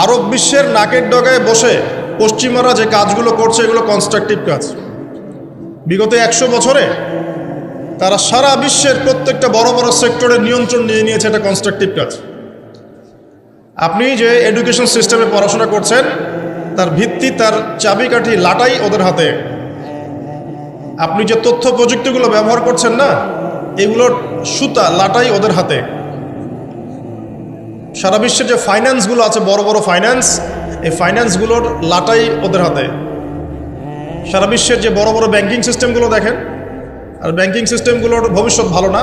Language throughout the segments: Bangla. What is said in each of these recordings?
আরব বিশ্বের নাকের ডগায় বসে পশ্চিমারা যে কাজগুলো করছে এগুলো কনস্ট্রাকটিভ কাজ। বিগত 100 বছরে তারা সারা বিশ্বের প্রত্যেকটা বড় বড় সেক্টরের নিয়ন্ত্রণ নিয়ে নিয়েছে, এটা কনস্ট্রাকটিভ কাজ। আপনি যে এডুকেশন সিস্টেমে পড়াশোনা করছেন তার ভিত্তি, তার চাবিকাঠি, লাটাই ওদের হাতে। আপনি যে তথ্য প্রযুক্তিগুলো ব্যবহার করছেন না, এগুলোর সুতা, লাটাই ওদের হাতে। সারা বিশ্বের যে ফাইন্যান্সগুলো আছে, বড় বড় ফাইন্যান্স, এই ফাইন্যান্সগুলোর লাটাই ওদের হাতে। সারা বিশ্বের যে বড় বড় ব্যাংকিং সিস্টেমগুলো দেখেন, আর ব্যাংকিং সিস্টেমগুলোর ভবিষ্যৎ ভালো না,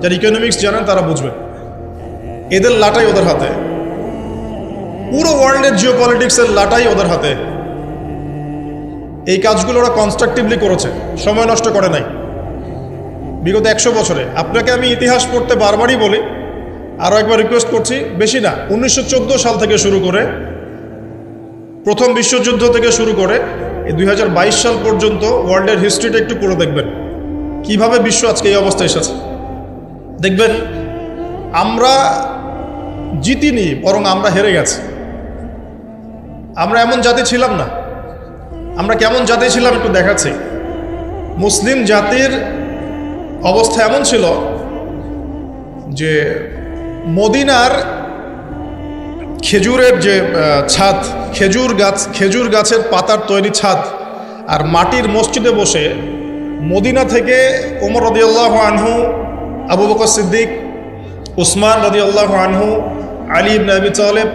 যারা ইকোনমিক্স জানেন তারা বুঝবেন, এদের লাটাই ওদের হাতে। পুরো ওয়ার্ল্ডের জিওপলিটিক্সের লাটাই ওদের হাতে। এই কাজগুলো ওরা কনস্ট্রাকটিভলি করেছে, সময় নষ্ট করে নাই বিগত 100 বছরে। আপনাকে আমি ইতিহাস পড়তে বারবারই বলি, আরও একবার রিকোয়েস্ট করছি, বেশি না, 1914 সাল থেকে শুরু করে, প্রথম বিশ্বযুদ্ধ থেকে শুরু করে এই 2022 সাল পর্যন্ত ওয়ার্ল্ডের হিস্ট্রিটা একটু পড়ে দেখবেন কিভাবে বিশ্ব আজকে এই অবস্থায় এসেছে। দেখবেন আমরা জিতিনি, বরং আমরা হেরে গেছি। আমরা এমন জাতি ছিলাম না। আমরা কেমন জাতি ছিলাম একটু দেখাচ্ছি। মুসলিম জাতির অবস্থা এমন ছিল যে মদিনার খেজুরের যে ছাদ, খেজুর গাছের পাতার তৈরি ছাদ, আর মাটির মসজিদে বসে মদিনা থেকে ওমর রাদিয়াল্লাহু আনহু, আবু বকর সিদ্দিক, উসমান রাদিয়াল্লাহু আনহু, আলী ইবনে আবি তালেব,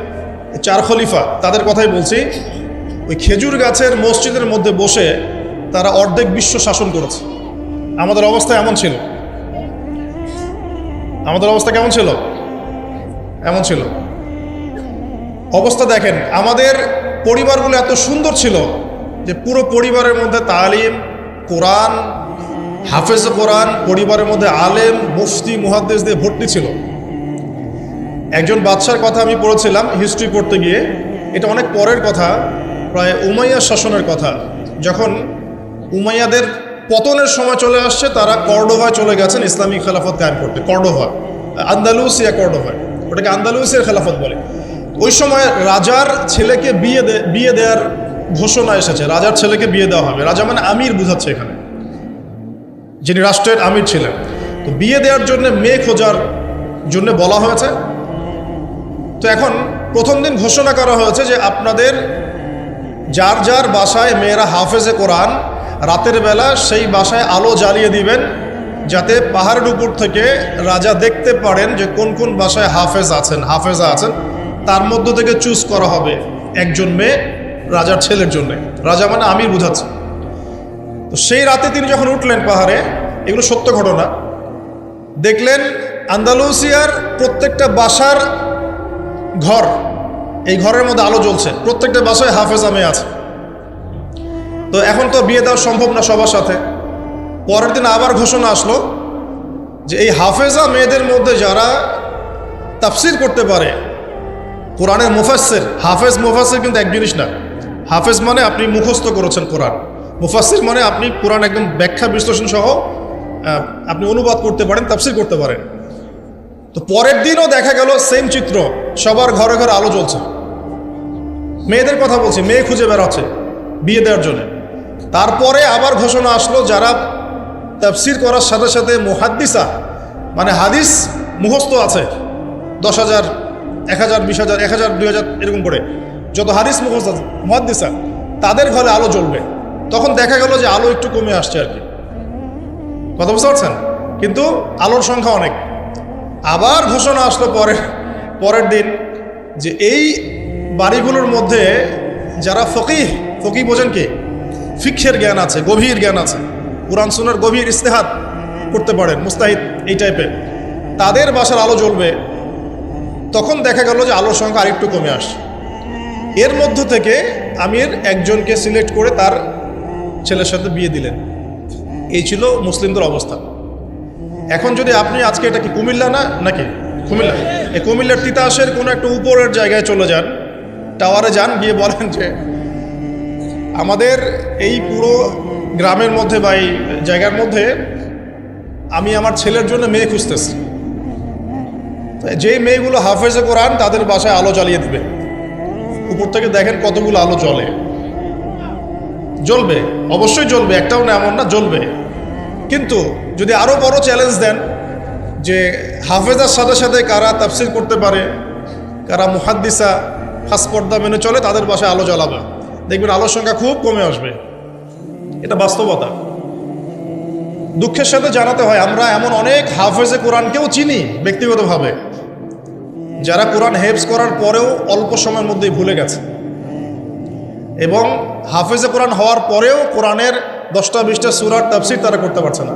4 খলিফা, তাদের কথাই বলছি। ওই খেজুর গাছের মসজিদের মধ্যে বসে তারা অর্ধেক বিশ্ব শাসন করেছে। আমাদের অবস্থা এমন ছিল। আমাদের অবস্থা কেমন ছিল? এমন ছিল। অবস্থা দেখেন, আমাদের পরিবারগুলো এত সুন্দর ছিল যে পুরো পরিবারের মধ্যে তালিম, কোরআন, হাফেজ কোরআন, পরিবারের মধ্যে আলেম, মুফতি, মুহাদ্দিস দিয়ে ভর্তি ছিল। একজন বাদশার কথা আমি পড়েছিলাম হিস্ট্রি পড়তে গিয়ে, এটা অনেক পরের কথা, প্রায় উমাইয়া শাসনের কথা। যখন উমাইয়াদের পতনের সময় চলে আসছে, তারা কর্ডোভায় চলে গেছেন ইসলামিক খেলাফত কায়েম করতে। কর্ডোভা, আন্দালুসিয়া কর্ডোভা, ওটাকে আন্দালুসিয়ার খেলাফত বলে। ওই সময় রাজার ছেলেকে বিয়ে দেওয়ার ঘোষণা এসেছে, রাজার ছেলেকে বিয়ে দেওয়া হবে। রাজা মানে আমির বোঝাচ্ছে এখানে, যিনি রাষ্ট্রের আমির ছিলেন। তো বিয়ে দেওয়ার জন্য মেয়ে খোঁজার জন্য বলা হয়েছে। তো এখন প্রথম দিন ঘোষণা করা হয়েছে যে আপনাদের যার যার বাসায় মেয়েরা হাফেজে কোরআন, রাতের বেলা সেই বাসায় আলো জ্বালিয়ে দিবেন, যাতে পাহাড়ের উপর থেকে রাজা দেখতে পারেন যে কোন কোন বাসায় হাফেজা আছেন। তার মধ্য থেকে চুজ করা হবে একজন মেয়ে রাজার ছেলের জন্য। রাজা মানে আমির বোঝাচ্ছে। তো সেই রাতে তিনি যখন উঠলেন পাহাড়ে, এগুলো সত্য ঘটনা, দেখলেন আন্দালুসিয়ার প্রত্যেকটা বাসার ঘর, এই ঘরের মধ্যে আলো জ্বলছে, প্রত্যেকটা বাসায় হাফেজা মেয়ে আছে। তো এখন তো বিয়ে দেওয়া সম্ভব না সবার সাথে। পরের দিন আবার ঘোষণা আসলো যে এই হাফেজা মেয়েদের মধ্যে যারা তাফসির করতে পারে, কোরআনের মুফাসসির, হাফেজ মুফাসসির কিন্তু এক জিনিস না। হাফেজ মানে আপনি মুখস্থ করেছেন কোরআন, মুফাসসির মানে আপনি কোরআন একদম ব্যাখ্যা বিশ্লেষণ সহ আপনি অনুবাদ করতে পারেন, তাফসির করতে পারেন। তো পরের দিনও দেখা গেল সেম চিত্র, সবার ঘরে ঘরে আলো জ্বলছে। মেয়েদের কথা বলছি, মেয়ে খুঁজে বেড়াচ্ছে বিয়ে দেওয়ার জন্য। তারপরে আবার ঘোষণা আসলো যারা তাফসির করার সাথে সাথে মুহাদ্দিসা, মানে হাদিস মুখস্থ আছে, 10,000, 1,000, 20,000, 1,000, 2,000 এরকম করে যত হাদিস মুখস্থ আছে মুহাদ্দিসা, তাদের ঘরে আলো জ্বলবে। তখন দেখা গেল যে আলো একটু কমে আসছে আর কি, কথা বুঝতে পারছেন, কিন্তু আলোর সংখ্যা অনেক। আবার ঘোষণা আসলো পরের দিন যে এই বাড়িগুলোর মধ্যে যারা ফকিহ বোঝেন কি, ফিকহের জ্ঞান আছে, গভীর জ্ঞান আছে, কুরআন সুন্নাহর গভীর ইস্তেহাদ করতে পারেন, মুস্তাহিদ এই টাইপের, তাদের বাসার আলো জ্বলবে। তখন দেখা গেল যে আলোর সংখ্যা আরেকটু কমে আসে। এর মধ্য থেকে আমির একজনকে সিলেক্ট করে তার ছেলের সাথে বিয়ে দিলেন। এই ছিল মুসলিমদের অবস্থা। এখন যদি আপনি আজকে, এটা কি কুমিল্লা না নাকি? কুমিল্লা, এই কুমিল্লার তিতাসের কোনো একটা উপরের জায়গায় চলে যান, টাওয়ারে যান, গিয়ে বলেন যে আমাদের এই পুরো গ্রামের মধ্যে বা এই জায়গার মধ্যে আমি আমার ছেলের জন্য মেয়ে খুঁজতেছি। যেই মেয়েগুলো হাফেজে কোরআন তাদের বাসায় আলো জ্বালিয়ে দিবে। উপর থেকে দেখেন কতগুলো আলো জ্বলে, জ্বলবে, অবশ্যই জ্বলবে, একটাও না এমন না, জ্বলবে। কিন্তু যদি আরো বড় চ্যালেঞ্জ দেন যে হাফেজার সাথে সাথে কারা তাফসির করতে পারে, কারা মুহাদ্দিসা খাস পর্দা মেনে চলে, তাদের বাসায় আলো জ্বালাবে, দেখবেন আলোর সংখ্যা খুব কমে আসবে। এটা বাস্তবতা। দুঃখের সাথে জানাতে হয় আমরা এমন অনেক হাফেজে কোরআনকেও চিনি ব্যক্তিগতভাবে, যারা কোরআন হেফজ করার পরেও অল্প সময়ের মধ্যেই ভুলে গেছে, এবং হাফেজে কোরআন হওয়ার পরেও কোরআনের 10টা-20টা সূরার তাফসীর তারা করতে পারছে না,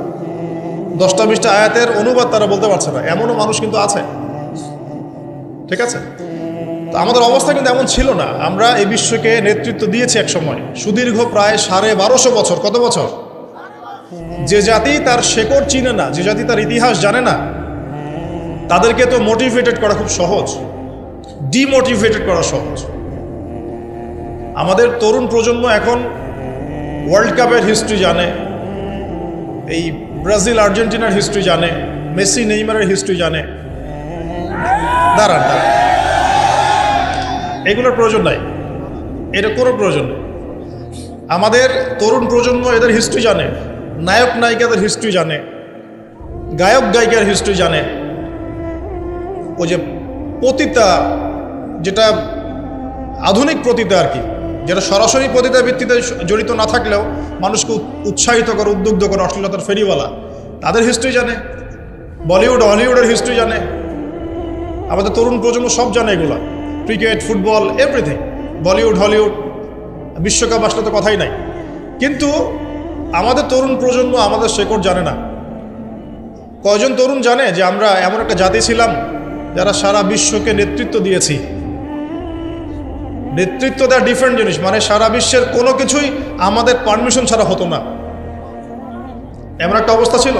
10টা-20টা আয়াতের অনুবাদ তারা বলতে পারছে না, এমনও মানুষ কিন্তু আছে। ঠিক আছে, তো আমাদের অবস্থা কিন্তু এমন ছিল না। আমরা এই বিশ্বকে নেতৃত্ব দিয়েছি এক সময়, সুদীর্ঘ প্রায় 1250 বছর। কত বছর? যে জাতি তার শেকড় চিনে না, যে জাতি তার ইতিহাস জানে না, তাদেরকে তো মোটিভেটেড করা খুব সহজ, ডিমোটিভেটেড করা সহজ। আমাদের তরুণ প্রজন্ম এখন ওয়ার্ল্ড কাপের হিস্ট্রি জানে, এই ব্রাজিল আর্জেন্টিনার হিস্ট্রি জানে, মেসি নেইমারের হিস্ট্রি জানে। দাঁড়ান, এগুলোর প্রয়োজন নাই, এটা কোনো প্রয়োজন নেই। আমাদের তরুণ প্রজন্ম এদের হিস্ট্রি জানে, নায়ক নায়িকাদের হিস্ট্রি জানে, গায়ক গায়িকার হিস্ট্রি জানে। ওই যে পতিতা, যেটা আধুনিক পতিতা আর কি, যেটা সরাসরি পতিতা ভিত্তিতে জড়িত না থাকলেও মানুষকে উৎসাহিত করে, উদ্বুদ্ধ করে, অশ্লীলতার ফেরিওয়ালা, তাদের হিস্ট্রি জানে। বলিউড হলিউডের হিস্ট্রি জানে। আমাদের তরুণ প্রজন্ম সব জানে এগুলা, cricket, football, everything. Bollywood Hollywood, বিশ্বকাপ আসলে তো কথাই নাই। কিন্তু আমাদের তরুণ প্রজন্ম আমাদের শেকড় জানে না। কয়জন তরুণ জানে যে আমরা এমন একটা জাতি ছিলাম যারা সারা বিশ্বকে নেতৃত্ব দিয়েছি? নেতৃত্ব দেওয়া ডিফারেন্ট জিনিস, মানে সারা বিশ্বের কোনো কিছুই আমাদের পারমিশন ছাড়া হতো না, এমন একটা অবস্থা ছিল।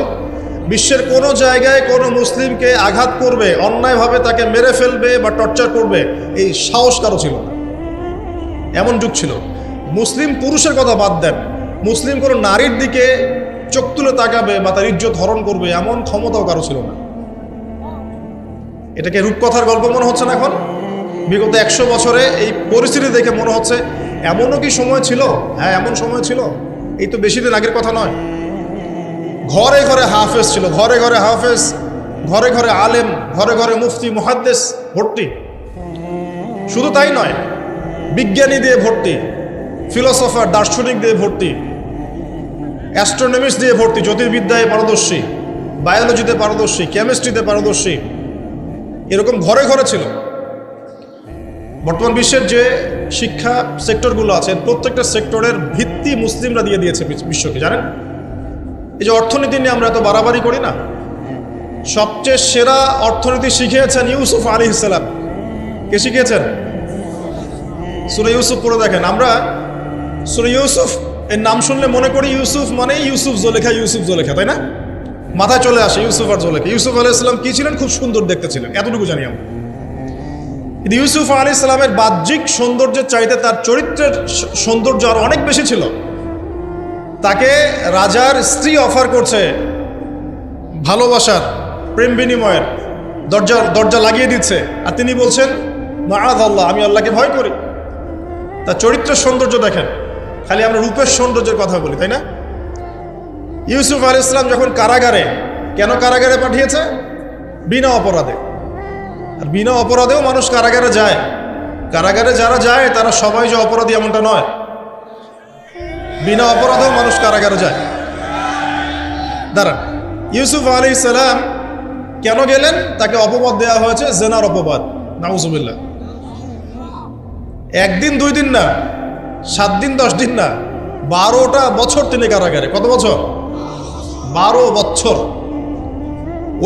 বিশ্বের কোনো জায়গায় কোনো মুসলিমকে আঘাত করবে, অন্যায়ভাবে তাকে মেরে ফেলবে বা টর্চার করবে, এই সাহস কারো ছিল না, এমন যুগ ছিল। মুসলিম পুরুষের কথা বাদ দেন, মুসলিম কোনো নারীর দিকে চোখ তুলে তাকাবে বা তার ইজ্জত হরণ করবে, এমন ক্ষমতাও কারো ছিল না। এটাকে রূপকথার গল্প মনে হচ্ছে না এখন? বিগত 100 বছরে এই পরিস্থিতি দেখে মনে হচ্ছে এমনও কি সময় ছিল? হ্যাঁ, এমন সময় ছিল, এই তো বেশি দিন আগের কথা নয়। ঘরে ঘরে হাফেজ ছিল, ঘরে ঘরে হাফেজ, ঘরে ঘরে আলেম, ঘরে ঘরে মুফতি মুহাদ্দিস ভর্তি। শুধু তাই নয়, বিজ্ঞানী দিয়ে ভর্তি, ফিলোসফার দার্শনিক দিয়ে ভর্তি, অ্যাস্ট্রোনমিস্ট দিয়ে ভর্তি, জ্যোতির্বিদ্যায় পারদর্শী, বায়োলজিতে পারদর্শী, কেমিস্ট্রিতে পারদর্শী, এরকম ঘরে ঘরে ছিল। বর্তমান বিশ্বের যে শিক্ষা সেক্টরগুলো আছে, প্রত্যেকটা সেক্টরের ভিত্তি মুসলিমরা দিয়ে দিয়েছে বিশ্বকে, জানেন? এই যে অর্থনীতি নিয়ে আমরা এত বাড়াবাড়ি করি না, সবচেয়ে সেরা অর্থনীতি শিখিয়েছেন ইউসুফ আলাইহিস সালাম। কে শিখিয়েছেন? সূরা ইউসুফ পড়ে দেখেন। আমরা সূরা ইউসুফ এর নাম শুনলে মনে করি ইউসুফ মানে ইউসুফ জুলেখা, ইউসুফ জুলেখা, তাই না? মাথায় চলে আসে ইউসুফ আর জুলেখা। ইউসুফ আলাইহিস সালাম কি ছিলেন? খুব সুন্দর দেখতে ছিলেন, এতটুকু জানি আমরা। কিন্তু ইউসুফ আলাইহিস সালামের বাহ্যিক সৌন্দর্যের চাইতে তার চরিত্রের সৌন্দর্য আরো অনেক বেশি ছিল। তাকে রাজার স্ত্রী অফার করছে ভালোবাসার, প্রেম বিনিময়ের, দরজা লাগিয়ে দিচ্ছে, আর তিনি বলছেন মাআযাল্লাহ, আমি আল্লাহকে ভয় করি। তার চরিত্রের সৌন্দর্য দেখেন। খালি আমরা রূপের সৌন্দর্যের কথা বলি, তাই না? ইউসুফ আলাইহিস সালাম যখন কারাগারে, কেন কারাগারে পাঠিয়েছে? বিনা অপরাধে। আর বিনা অপরাধেও মানুষ কারাগারে যায়। কারাগারে যারা যায় তারা সবাই যে অপরাধী এমনটা নয়, বিনা অপরাধেও মানুষ কারাগারে যায়। দাঁড়ান, ইউসুফ আলাইহিস সালাম কেন গেলেন? তাকে অপবাদ দেওয়া হয়েছে, জেনার অপবাদ, নাউজুবিল্লাহ। 1 দিন 2 দিন না, 7 দিন 10 দিন না, 12টা বছর তিনি কারাগারে। কত বছর? 12 বছর।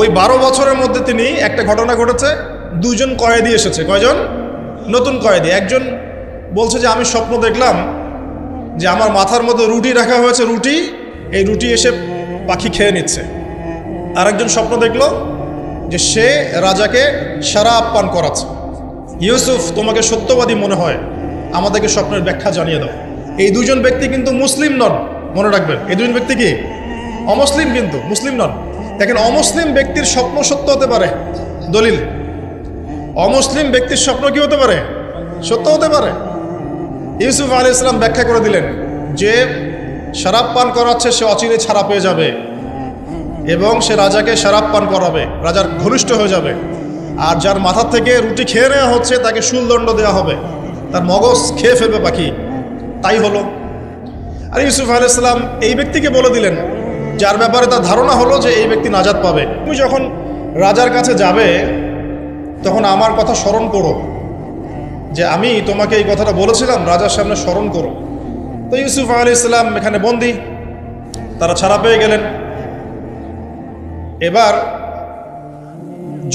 ওই 12 বছরের মধ্যে তিনি একটা ঘটনা ঘটেছে, 2 জন কয়েদি এসেছে। কয়জন? নতুন কয়েদি। একজন বলছে যে আমি স্বপ্ন দেখলাম যে আমার মাথার মধ্যে রুটি রাখা হয়েছে, এই রুটি এসে পাখি খেয়ে নিচ্ছে। আরেকজন স্বপ্ন দেখলো যে সে রাজাকে শরাব পান করাচ্ছে। ইউসুফ, তোমাকে সত্যবাদী মনে হয়, আমাদেরকে স্বপ্নের ব্যাখ্যা জানিয়ে দাও। এই 2 জন ব্যক্তি কিন্তু মুসলিম নন, মনে রাখবেন। এই 2 জন ব্যক্তি কি? অমুসলিম, কিন্তু মুসলিম নন। দেখেন, অমুসলিম ব্যক্তির স্বপ্ন সত্য হতে পারে, দলিল। অমুসলিম ব্যক্তির স্বপ্ন কি হতে পারে? সত্য হতে পারে। ইউসুফ আলাইহিস সালাম ব্যাখ্যা করে দিলেন যে শরাব পান করাচ্ছে সে অচিরে ছাড়া পেয়ে যাবে এবং সে রাজাকে শরাব পান করাবে, রাজার ঘনিষ্ঠ হয়ে যাবে। আর যার মাথার থেকে রুটি খেয়ে নেওয়া হচ্ছে তাকে শুলদণ্ড দেওয়া হবে, তার মগজ খেয়ে ফেলবে পাখি। তাই হলো। আর ইউসুফ আলাইহিস সালাম এই ব্যক্তিকে বলে দিলেন যার ব্যাপারে তার ধারণা হলো যে এই ব্যক্তি নাজাত পাবে, তুমি যখন রাজার কাছে যাবে তখন আমার কথা স্মরণ করো, যে আমি তোমাকে এই কথাটা বলেছিলাম, রাজার সামনে স্মরণ করো। তো ইউসুফ আলাইহিস সালাম এখানে বন্দী, তারা ছাড়া পেয়ে গেলেন। এবার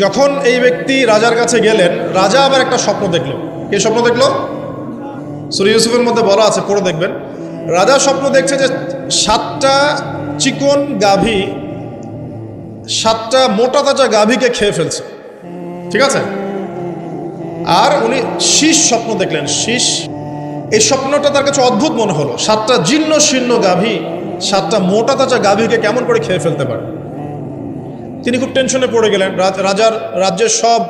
যখন এই ব্যক্তি রাজার কাছে গেলেন, রাজা আবার একটা স্বপ্ন দেখলো। কে স্বপ্ন দেখলো? সূরা ইউসুফের মধ্যে বলা আছে, পড়ে দেখবেন। রাজা স্বপ্ন দেখছে যে 7টা চিকন গাভী 7টা মোটা তাজা গাভীকে খেয়ে ফেলছে, ঠিক আছে? আর উনি শীষ স্বপ্ন দেখলেন, শীষ। এই স্বপ্নটা তার কাছে অদ্ভুত মনে হলো। 7টা জীর্ণ শীর্ণ গাভী 7টা মোটা তাজা গাভীকে কেমন করে খেয়ে ফেলতে পারে? তিনি খুব টেনশনে পড়ে গেলেন। রাজ্যের সব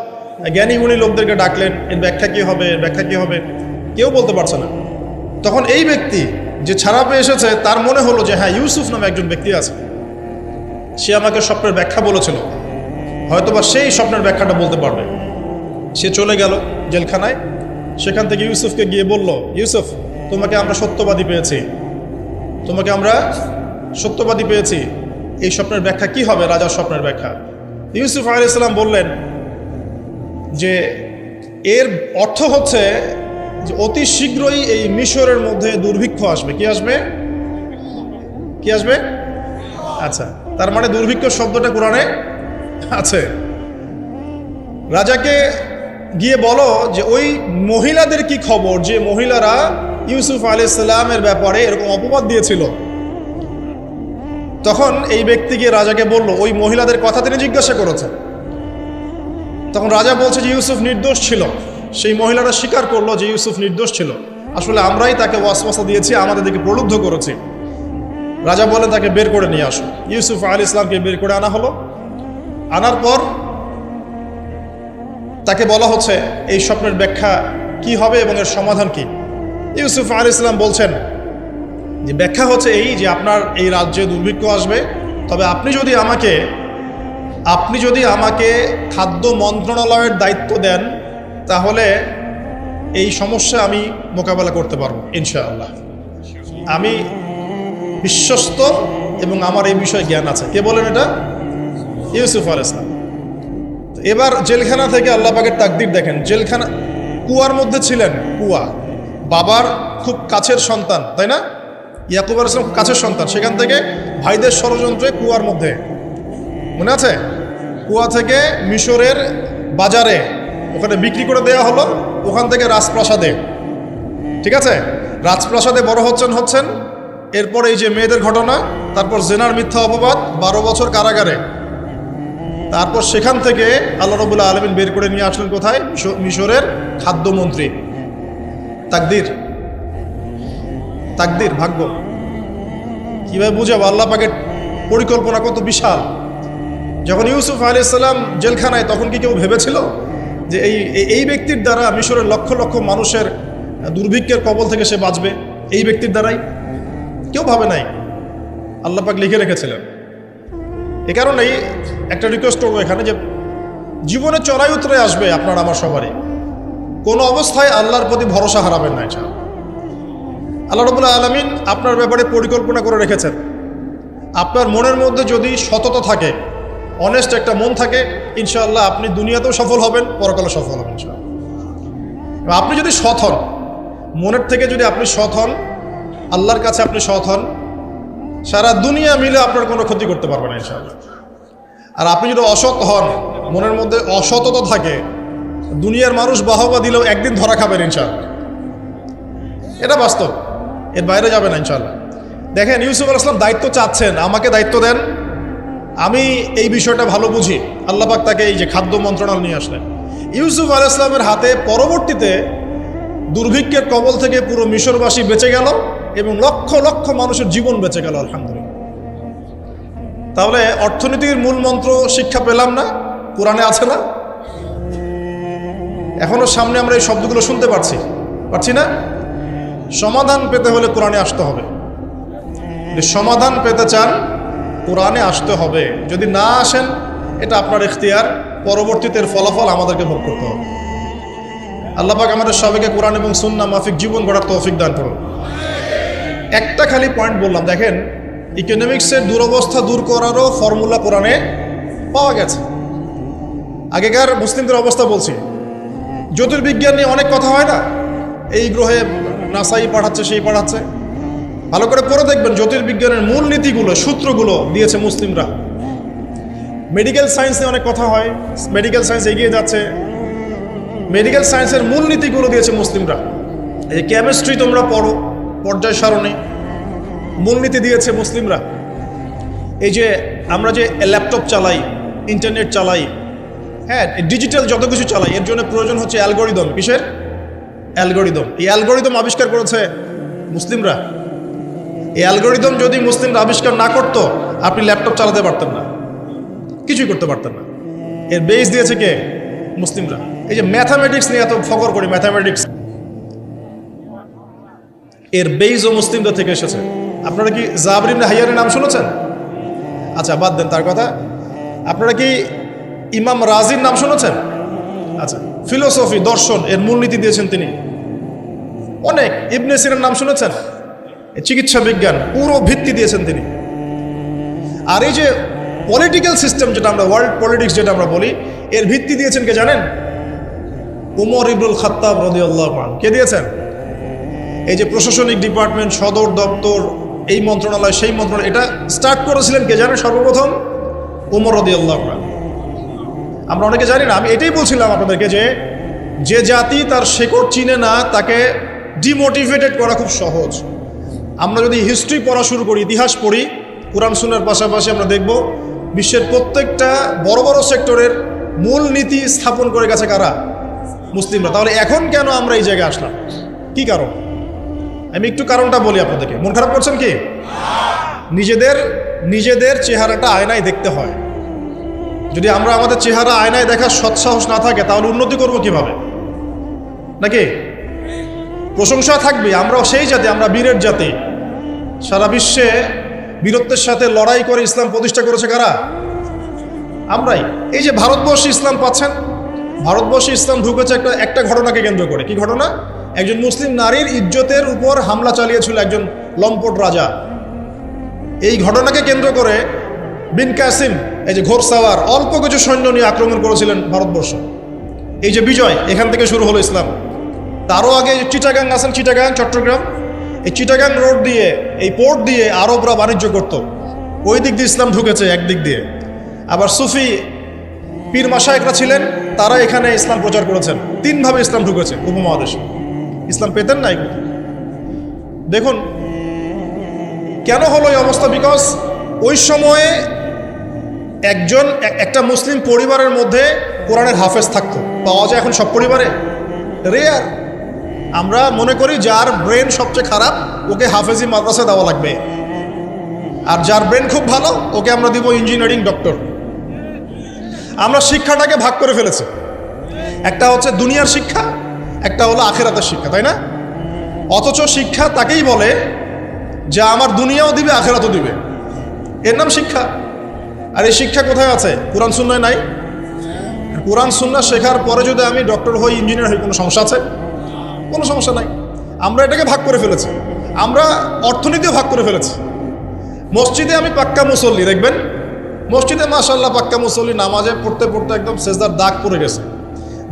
জ্ঞানী গুণী লোকদেরকে ডাকলেন, এর ব্যাখ্যা কী হবে, এর ব্যাখ্যা কী হবে, কেউ বলতে পারছে না। তখন এই ব্যক্তি যে ছাড়া পেয়ে এসেছে তার মনে হলো যে হ্যাঁ, ইউসুফ নামে একজন ব্যক্তি আছে, সে আমাকে স্বপ্নের ব্যাখ্যা বলেছিল, হয়তোবা সেই স্বপ্নের ব্যাখ্যাটা বলতে পারবে। সে চলে গেল জেলখানায়, সেখান থেকে ইউসুফকে গিয়ে বলল, ইউসুফ, তোমাকে আমরা সত্যবাদী পেয়েছি, তোমাকে আমরা সত্যবাদী পেয়েছি, এই স্বপ্নের ব্যাখ্যা কি হবে, রাজার স্বপ্নের ব্যাখ্যা। ইউসুফ আলাইহিস সালাম বললেন যে এর অর্থ হচ্ছে যে অতি শীঘ্রই এই মিশরের মধ্যে দুর্ভিক্ষ আসবে। কি আসবে? কি আসবে? আচ্ছা, তার মানে দুর্ভিক্ষ শব্দটা কোরআনে আছে। রাজাকে গিয়ে বলো যে ওই মহিলাদের কি খবর, যে মহিলারা ইউসুফ আলাইহিস সালামের ব্যাপারে এরকম অপবাদ দিয়েছিল। তখন এই ব্যক্তি গিয়ে রাজাকে বলল, ওই মহিলাদের কথা তিনি জিজ্ঞাসা করেছেন। তখন রাজা বলছে যে ইউসুফ নির্দোষ ছিল। সেই মহিলারা স্বীকার করলো যে ইউসুফ নির্দোষ ছিল, আসলে আমরাই তাকে ওয়াসওয়াসা দিয়েছি, আমাদের দিকে প্রলুব্ধ করেছি। রাজা বলেন তাকে বের করে নিয়ে আসো। ইউসুফ আলাইহিস সালামকে বের করে আনা হলো। আনার পর তাকে বলা হচ্ছে এই স্বপ্নের ব্যাখ্যা কি হবে এবং এর সমাধান কি। ইউসুফ আলাইহিস সালাম বলছেন যে ব্যাখ্যা হচ্ছে এই যে আপনার এই রাজ্যে দুর্ভিক্ষ আসবে, তবে আপনি যদি আমাকে খাদ্য মন্ত্রণালয়ের দায়িত্ব দেন তাহলে এই সমস্যা আমি মোকাবেলা করতে পারবো ইনশাআল্লাহ। আমি বিশ্বস্ত এবং আমার এই বিষয়ে জ্ঞান আছে। কে বলেন এটা? ইউসুফ আলাইহিস সালাম। এবার জেলখানা থেকে আল্লাহ পাকের তাকদীর দেখেন। জেলখানা, কুয়ার মধ্যে ছিলেন, কুয়া, বাবার খুব কাছের সন্তান, তাই না? ইয়াকুব আলাইহিস সালাম কাছের সন্তান, সেখান থেকে ভাইদের ষড়যন্ত্রে কুয়ার মধ্যে, মনে আছে? কুয়া থেকে মিশরের বাজারে ওখানে বিক্রি করে দেওয়া হলো, ওখান থেকে রাজপ্রাসাদে, ঠিক আছে? রাজপ্রাসাদে বড় হচ্ছেন। এরপর এই যে মেয়েদের ঘটনা, তারপর জেনার মিথ্যা অপবাদ, 12 বছর কারাগারে। তারপর সেখান থেকে আল্লাহ রাব্বুল আলামিন বের করে নিয়ে আসলেন কোথায়? মিশরের খাদ্যমন্ত্রী। তাকদীর, ভাগ্য। কিভাবে বুঝাবো আল্লাহ পাকের পরিকল্পনা কত বিশাল। যখন ইউসুফ আলাইহিস সালাম জেলখানায়, তখন কি কেউ ভেবেছিল যে এই ব্যক্তির দ্বারা মিশরের লক্ষ লক্ষ মানুষের দুর্ভিক্ষের কবল থেকে সে বাঁচবে? এই ব্যক্তির দ্বারাই? কেউ ভাবে নাই। আল্লাহ পাক লিখে রেখেছিলেন। এ কারণেই একটা রিকোয়েস্ট করবো এখানে, যে জীবনে চড়াই উতরে আসবে আপনার আমার সবারই, কোনো অবস্থায় আল্লাহর প্রতি ভরসা হারাবেন না। আল্লাহ রাব্বুল আলামিন আপনার ব্যাপারে পরিকল্পনা করে রেখেছেন। আপনার মনের মধ্যে যদি সততা থাকে, অনেস্ট একটা মন থাকে, ইনশাআল্লাহ আপনি দুনিয়াতেও সফল হবেন, পরকালে সফল হবেন ইনশাআল্লাহ। আপনি যদি সৎ হন, মনের থেকে যদি আপনি সৎ হন, আল্লাহর কাছে আপনি সৎ হন, সারা দুনিয়া মিলে আপনার কোনো ক্ষতি করতে পারবে না ইনশাআল্লাহ। আর আপনি যদি অসৎ হন, মনের মধ্যে অসততা থাকে, দুনিয়ার মানুষ বাহবা দিলেও একদিন ধরা খাবেন ইনশাআল্লাহ। এটা বাস্তব, এর বাইরে যাবে না ইনশাআল্লাহ। দেখেন, ইউসুফ আলাইহিস সালাম দায়িত্ব চাচ্ছেন, আমাকে দায়িত্ব দেন, আমি এই বিষয়টা ভালো বুঝি। আল্লাহ পাক তাকে এই যে খাদ্য মন্ত্রণালয় নিয়ে আসলেন। ইউসুফ আলাইহিস সালামের হাতে পরবর্তীতে দুর্ভিক্ষের কবল থেকে পুরো মিশরবাসী বেঁচে গেল এবং লক্ষ লক্ষ মানুষের জীবন বেঁচে গেল, আলহামদুলিল্লাহ। তাহলে অর্থনীতির মূল মন্ত্র শিক্ষা পেলাম না? কোরআনে আছে না? এখনো সামনে আমরা এই শব্দগুলো শুনতে পাচ্ছি না? সমাধান পেতে হলে কোরআনে আসতে হবে। সমাধান পেতে চান কোরআনে আসতে হবে। যদি না আসেন এটা আপনার ইখতিয়ার, পরবর্তীতে এর ফলাফল আমাদেরকে ভোগ করতে হবে। আল্লাহ পাক আমাদের সবাইকে কোরআন এবং সুন্নাহ মাফিক জীবন গড়ার তৌফিক দান করুন। একটা খালি পয়েন্ট বললাম, দেখেন ইকোনমিক্সের দুরবস্থা দূর করারও ফর্মুলা কোরআনে পাওয়া গেছে। আগেকার মুসলিমদের অবস্থা বলছি, জ্যোতির্বিজ্ঞান নিয়ে অনেক কথা হয় না, এই গ্রহে নাসাই পাঠাচ্ছে সেই পাঠাচ্ছে, ভালো করে পড়ে দেখবেন জ্যোতির্বিজ্ঞানের মূল নীতিগুলো সূত্রগুলো দিয়েছে মুসলিমরা। মেডিকেল সায়েন্স নিয়ে অনেক কথা হয়, মেডিকেল সায়েন্স এগিয়ে যাচ্ছে, মেডিকেল সায়েন্সের মূল নীতিগুলো দিয়েছে মুসলিমরা। এই কেমিস্ট্রি তোমরা পড়ো, পর্যায় সারণী মূলনীতি দিয়েছে মুসলিমরা। এই যে আমরা যে ল্যাপটপ চালাই, ইন্টারনেট চালাই, হ্যাঁ ডিজিটাল যত কিছু চালাই, এর জন্য প্রয়োজন হচ্ছে অ্যালগোরিদম। কিসের অ্যালগোরিদম? এই অ্যালগোরিদম আবিষ্কার করেছে মুসলিমরা। এই অ্যালগোরিদম যদি মুসলিমরা আবিষ্কার না করতো, আপনি ল্যাপটপ চালাতে পারতেন না, কিছুই করতে পারতেন না। এর বেস দিয়েছে কে? মুসলিমরা। এই যে ম্যাথামেটিক্স নিয়ে এত ফকর করি, ম্যাথামেটিক্স এর বেইজও মুসলিমদের থেকে এসেছে। আপনারা কি জাবর ইবনে হাইয়ানের নাম শুনেছেন? আচ্ছা বাদ দেন তার কথা। আপনারা কি ইমাম রাজির নাম শুনেছেন? আচ্ছা, ফিলোসফি দর্শন এর মূলনীতি দিয়েছেন তিনি। অনেক ইবনে সিনার নাম শুনেছেন? চিকিৎসা বিজ্ঞান পুরো ভিত্তি দিয়েছেন তিনি। আর এই যে পলিটিক্যাল সিস্টেম যেটা আমরা ওয়ার্ল্ড পলিটিক্স যেটা আমরা বলি, এর ভিত্তি দিয়েছেন কে জানেন? উমর ইবনুল খাত্তাব রাদিয়াল্লাহু আনহু। কে দিয়েছেন? এই যে প্রশাসনিক ডিপার্টমেন্ট, সদর দপ্তর, এই মন্ত্রণালয় সেই মন্ত্রণালয়, এটা স্টার্ট করেছিলেন কে জানেন? সর্বপ্রথম উমর রাদিয়াল্লাহু আনহু। আমরা অনেকে জানি না। আমি এটাই বলছিলাম আপনাদেরকে যে যে জাতি তার শেকড় চিনে না তাকে ডিমোটিভেটেড করা খুব সহজ। আমরা যদি হিস্ট্রি পড়া শুরু করি, ইতিহাস পড়ি, কোরআন সুন্নাহর পাশাপাশি আমরা দেখব বিশ্বের প্রত্যেকটা বড় বড় সেক্টরের মূল নীতি স্থাপন করে গেছে কারা? মুসলিমরা। তাহলে এখন কেন আমরা এই জায়গায় আসলাম? কি কারণ? আমি একটু কারণটা বলি আপনাদেরকে। মন খারাপ করছেন কি? নিজেদের চেহারাটা আয়নায় দেখতে হয়। যদি আমরা আমাদের চেহারা আয়নায় দেখার সৎসাহস না থাকে, তাহলে উন্নতি করব কিভাবে? নাকি প্রশংসা থাকবে? আমরা সেই জাতি, আমরা বীরের জাতি। সারা বিশ্বে বীরত্বের সাথে লড়াই করে ইসলাম প্রতিষ্ঠা করেছে কারা? আমরাই। এই যে ভারতবর্ষে ইসলাম পাচ্ছেন, ভারতবর্ষে ইসলাম ঢুকেছে একটা ঘটনাকে কেন্দ্র করে। কি ঘটনা? একজন মুসলিম নারীর ইজ্জতের উপর হামলা চালিয়েছিল একজন লম্পট রাজা। এই ঘটনাকে কেন্দ্র করে বিন কাসিম, এই যে ঘোড়সাওয়ার, অল্প কিছু সৈন্য নিয়ে আক্রমণ করেছিলেন ভারতবর্ষ। এই যে বিজয়, এখান থেকে শুরু হলো ইসলাম। তারও আগে চিটাগাং আছেন, চিটাগাং চট্টগ্রাম, এই চিটাগাং রোড দিয়ে, এই পোর্ট দিয়ে আরবরা বাণিজ্য করত। ওই দিক দিয়ে ইসলাম ঢুকেছে একদিক দিয়ে। আবার সুফি পীর মাশায়েখরা ছিলেন, তারা এখানে ইসলাম প্রচার করেছেন। তিনভাবে ইসলাম ঢুকেছে উপমহাদেশে। ইসলাম পেতেন না এগুলো। দেখুন কেন হলো এই অবস্থা? বিকজ ওই সময়ে একটা মুসলিম পরিবারের মধ্যে কোরআনের হাফেজ থাকতো। পাওয়া যায় এখন সব পরিবারে? রেয়ার। আমরা মনে করি যার ব্রেন সবচেয়ে খারাপ ওকে হাফেজি মাদ্রাসা দেওয়া লাগবে, আর যার ব্রেন খুব ভালো ওকে আমরা দিব ইঞ্জিনিয়ারিং, ডক্টর। আমরা শিক্ষাটাকে ভাগ করে ফেলেছি। একটা হচ্ছে দুনিয়ার শিক্ষা, একটা হলো আখিরাতের শিক্ষা, তাই না? অথচ শিক্ষা তাকেই বলে যে আমার দুনিয়াও দিবে আখিরাতও দিবে, এর নাম শিক্ষা। আর এই শিক্ষা কোথায় আছে? কোরআন সুন্নাহয় নাই। কোরআন সুন্নাহ শেখার পরে যদি আমি ডক্টর হই, ইঞ্জিনিয়ার হই, কোনো সমস্যা আছে? কোনো সমস্যা নাই। আমরা এটাকে ভাগ করে ফেলেছি। আমরা অর্থনীতিও ভাগ করে ফেলেছি। মসজিদে আমি পাক্কা মুসল্লি, দেখবেন মসজিদে মাশাআল্লাহ পাক্কা মুসল্লি, নামাজে পড়তে পড়তে একদম সেজদার দাগ পড়ে গেছে।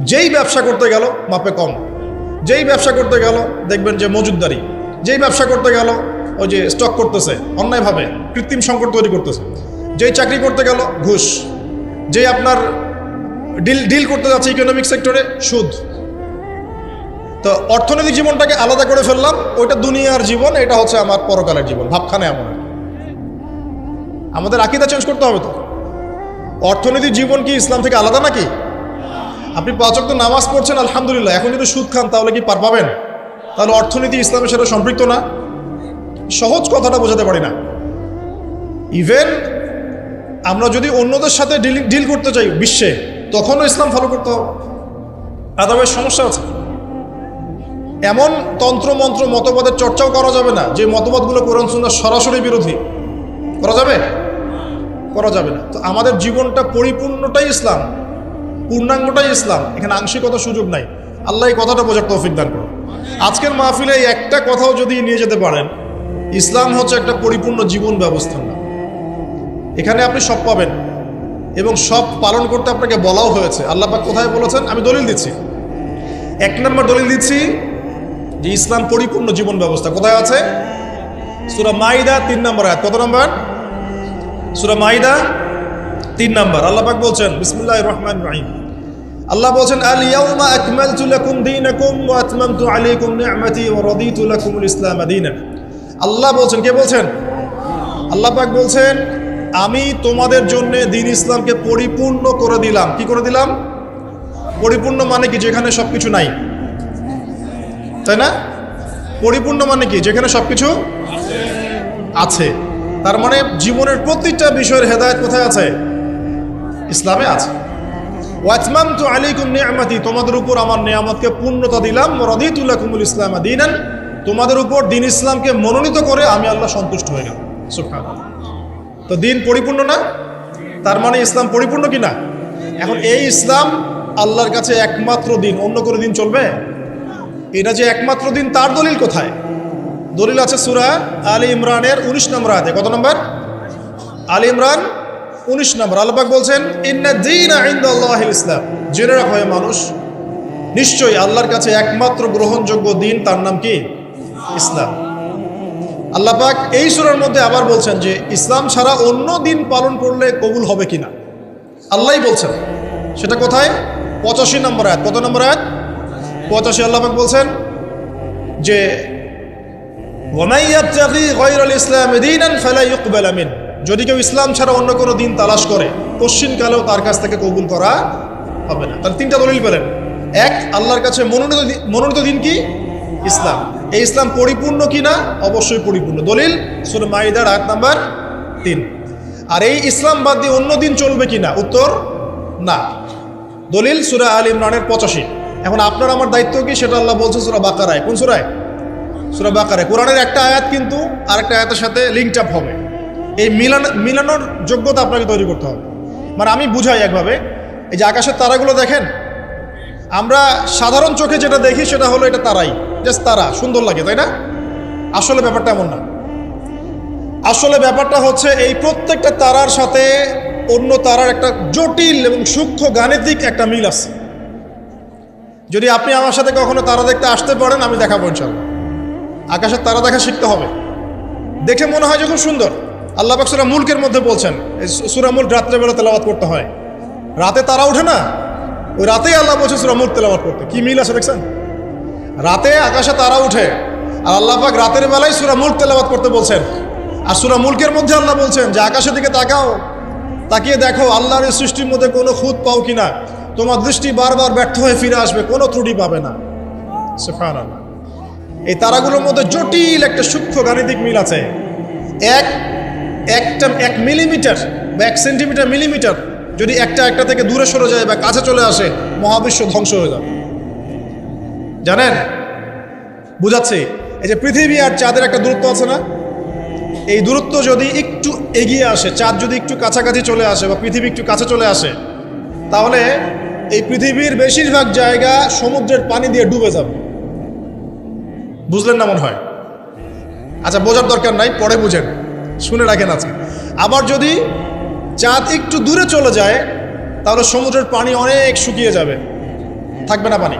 যেই ব্যবসা করতে গেল মাপে কম, যেই ব্যবসা করতে গেল দেখবেন যে মজুদদারি, যেই ব্যবসা করতে গেল ওই যে স্টক করতেছে অন্যায়ভাবে, কৃত্রিম সংকট তৈরি করতেছে। যেই চাকরি করতে গেল ঘুষ, যেই আপনার ডিল করতে যাচ্ছে ইকোনমিক সেক্টরে সুদ। তো অর্থনৈতিক জীবনটাকে আলাদা করে ফেললাম। ওইটা দুনিয়ার জীবন, এটা হচ্ছে আমার পরকালের জীবন। ভাবখানে এমন। আমাদের আকীদা চেঞ্জ করতে হবে। তো অর্থনৈতিক জীবন কি ইসলাম থেকে আলাদা নাকি? আপনি 5 ওয়াক্ত নামাজ পড়ছেন আলহামদুলিল্লাহ, এখন যদি সুদ খান তাহলে কি পার পাবেন? তাহলে অর্থনীতি ইসলামের সাথে সম্পৃক্ত না। সহজ কথাটা বোঝাতে পারি না। ইভেন আমরা যদি অন্যদের সাথে ডিল করতে চাই বিশ্বে, তখনও ইসলাম ফলো করতে হবে, আদারওয়াইজ সমস্যা আছে। এমন তন্ত্রমন্ত্র মতবাদের চর্চাও করা যাবে না যে মতবাদগুলো কোরআন সুন্নাহর সরাসরি বিরোধী। করা যাবে? করা যাবে না। তো আমাদের জীবনটা পরিপূর্ণটাই ইসলাম, পূর্ণাঙ্গটাই ইসলাম, এখানে আংশিকতা সুযোগ নাই। আল্লাহ এই কথাটা বোঝার তৌফিক দান করুন। আজকের মাহফিলে এই একটা কথাও যদি নিয়ে যেতে পারেন, ইসলাম হচ্ছে একটা পরিপূর্ণ জীবন ব্যবস্থা না। এখানে আপনি সব পাবেন এবং সব পালন করতে আপনাকে বলাও হয়েছে। আল্লাহ পাক কোথায় বলেছেন? আমি দলিল দিচ্ছি, 1 নম্বর দলিল দিচ্ছি যে ইসলাম পরিপূর্ণ জীবন ব্যবস্থা। কোথায় আছে? সূরা মাইদা 3 নম্বর আয়াত। কত নম্বর? সূরা মাইদা 3 নম্বর। আল্লাহ পাক বলছেন, বিসমিল্লাহির রহমানির রহিম, আল্লাহ বলছেন, আল ইয়াউমা আকমালতু লাকুম দীনাকুম ওয়া আতমামতু আলাইকুম নি'মাতি ওয়া রাদিতু লাকুমুল ইসলাম দীনান। আল্লাহ বলছেন, কে বলছেন? আল্লাহ পাক বলছেন, আমি তোমাদের জন্য দ্বীন ইসলামকে পরিপূর্ণ করে দিলাম। কি করে দিলাম? পরিপূর্ণ মানে কি? যেখানে সবকিছু নাই, তাই না? পরিপূর্ণ মানে কি? যেখানে সবকিছু আছে। তার মানে জীবনের প্রতিটা বিষয়ের হেদায়েত কোথায় আছে? ইসলামে আছে। ওয়া আতমামতু আলাইকুম নি'মাতি, তোমাদের উপর আমার নিয়ামতকে পূর্ণতা দিলাম। ওয়া রাদিতু লাকুমুল ইসলাম দীনান, তোমাদের উপর দ্বীন ইসলামকে মনোনীত করে আমি আল্লাহ সন্তুষ্ট হয়ে গেলাম। সুবহানাল্লাহ। তো দিন পরিপূর্ণ না? তার মানে ইসলাম পরিপূর্ণ কি না? এখন এই ইসলাম আল্লাহর কাছে একমাত্র দিন, অন্য কোনো দিন চলবে? এটা যে একমাত্র দিন, তার দলিল কোথায়? দলিল আছে সূরা আলী ইমরানের 19 নম্বর আয়াতে। কত নম্বর? আলী ইমরান 19 নম্বর। আল্লাহ পাক বলছেন, ইন্না দীনা ইনদাল্লাহিল ইসলাম, জেনে রাখো হে মানুষ, নিশ্চয়ই আল্লাহর কাছে একমাত্র গ্রহণযোগ্য দিন, তার নাম কি? ইসলাম। আল্লাহ পাক এই সূরার মধ্যে আবার বলছেন যে ইসলাম ছাড়া অন্য দিন পালন করলে কবুল হবে কিনা, আল্লাহই বলছেন। সেটা কোথায়? 85 নম্বর আয়াত। কত নম্বর আয়াত? 85। আল্লাহ পাক বলছেন যে ওয়ামাই ইয়াবতাগি গায়রাল ইসলামি দীনান ফালা ইউকবাল মিন, যদি কেউ ইসলাম ছাড়া অন্য কোনো দিন তালাশ করে, পশ্চিমকালেও তার কাছ থেকে কবুল করা হবে না। তার 3টা দলিল পেলেন। 1, আল্লাহর কাছে মনোনীত দিন কি? ইসলাম। এই ইসলাম পরিপূর্ণ কিনা? অবশ্যই পরিপূর্ণ। দলিল সূরা মাইদার আয়াত নাম্বার 3। আর এই ইসলাম বাদ দিয়ে অন্য দিন চলবে কিনা? উত্তর না। দলিল সূরা আলী ইমরানের 85। এখন আপনার আমার দায়িত্ব কি? সেটা আল্লাহ বলছে সূরা বাকারায়। কোন সূরায়? সূরা বাকারায়। কোরআনের একটা আয়াত কিন্তু আরেকটা আয়াতের সাথে লিঙ্কড আপ হবে। এই মিলানোর যোগ্যতা আপনাকে তৈরি করতে হবে। মানে আমি বুঝাই একভাবে, এই যে আকাশের তারাগুলো দেখেন, আমরা সাধারণ চোখে যেটা দেখি সেটা হলো এটা তারাই, জাস্ট তারা, সুন্দর লাগে, তাই না? আসলে ব্যাপারটা এমন না। আসলে ব্যাপারটা হচ্ছে এই প্রত্যেকটা তারার সাথে অন্য তারার একটা জটিল এবং সূক্ষ্ম গাণিতিক একটা মিল আছে। যদি আপনি আমার সাথে কখনো তারা দেখতে আসতে পারেন, আমি দেখাবো ইনশাআল্লাহ। আকাশের তারা দেখা শিখতে হবে। দেখে মনে হয় যে খুব সুন্দর। আল্লাহ পাক সূরা মুলকের মধ্যে বলছেন, সূরা মুলক রাত্রেবেলা তেলাওয়াত করতে হয়, রাতে তারা ওঠে না, ওই রাতেই আল্লাহ বলছে সূরা মুলক তেলাওয়াত করতে। কি মিল আছে দেখছেন? রাতে আকাশে তারা উঠে, আর আল্লাহ পাক রাতের বেলায় সূরা মুলক তেলাওয়াত করতে বলছেন। আর সূরা মুলকের মধ্যে আল্লাহ বলছেন যে আকাশের দিকে তাকাও, তাকিয়ে দেখো আল্লাহর এই সৃষ্টির মধ্যে কোনো খুঁত পাও কিনা, তোমার দৃষ্টি বারবার ব্যর্থ হয়ে ফিরে আসবে, কোনো ত্রুটি পাবে না। সুবহানাল্লাহ। এই তারাগুলোর মধ্যে জটিল একটা সূক্ষ্ম গাণিতিক মিল আছে। এক মিলিমিটার বা 1 সেন্টিমিটার মিলিমিটার যদি একটা থেকে দূরে সরে যায় বা কাছে চলে আসে, মহাবিশ্ব ধ্বংস হয়ে যাবে। জানেন? বুঝাচ্ছি, এই যে পৃথিবী আর চাঁদের একটা দূরত্ব আছে না, এই দূরত্ব যদি একটু এগিয়ে আসে, চাঁদ যদি একটু কাছাকাছি চলে আসে বা পৃথিবী একটু কাছে চলে আসে, তাহলে এই পৃথিবীর বেশিরভাগ জায়গা সমুদ্রের পানি দিয়ে ডুবে যাবে। বুঝলেন না মনে হয়? আচ্ছা, বোঝার দরকার নাই, পরে বুঝেন, শুনে রাখেন আজকে। আবার যদি চাঁদ একটু দূরে চলে যায়, তাহলে সমুদ্রের পানি অনেক শুকিয়ে যাবে, থাকবে না পানি।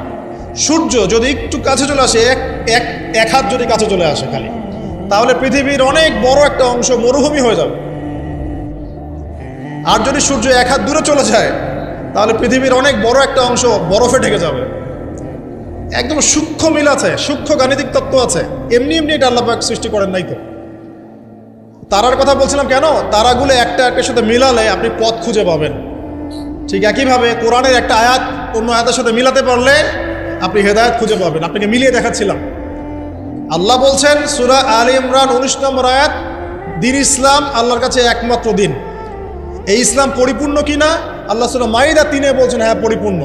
সূর্য যদি একটু কাছে চলে আসে, এক হাত যদি কাছে চলে আসে খালি, তাহলে পৃথিবীর অনেক বড় একটা অংশ মরুভূমি হয়ে যাবে। আর যদি সূর্য 1 হাত দূরে চলে যায়, তাহলে পৃথিবীর অনেক বড় একটা অংশ বরফে ঢেকে যাবে। একদম সূক্ষ্ম মিল আছে, সূক্ষ্ম গাণিতিক তত্ত্ব আছে। এমনি এটা আল্লাহ পাক সৃষ্টি করেন নাই তো। তারার কথা বলছিলাম কেন? তারাগুলো একটা একটার সাথে মিলালে আপনি পথ খুঁজে পাবেন। ঠিক একইভাবে কোরআনের একটা আয়াত অন্য আয়াতের সাথে মিলাতে পারলে আপনি হেদায়েত খুঁজে পাবেন। আপনাকে মিলিয়ে দেখাচ্ছিলাম। আল্লাহ বলছেন সূরা আলী ইমরান 19 নম্বর আয়াত, দ্বীন ইসলাম আল্লাহর কাছে একমাত্র দিন। এই ইসলাম পরিপূর্ণ কিনা? আল্লাহ সূরা মাইদা 3-এ বলছেন হ্যাঁ পরিপূর্ণ।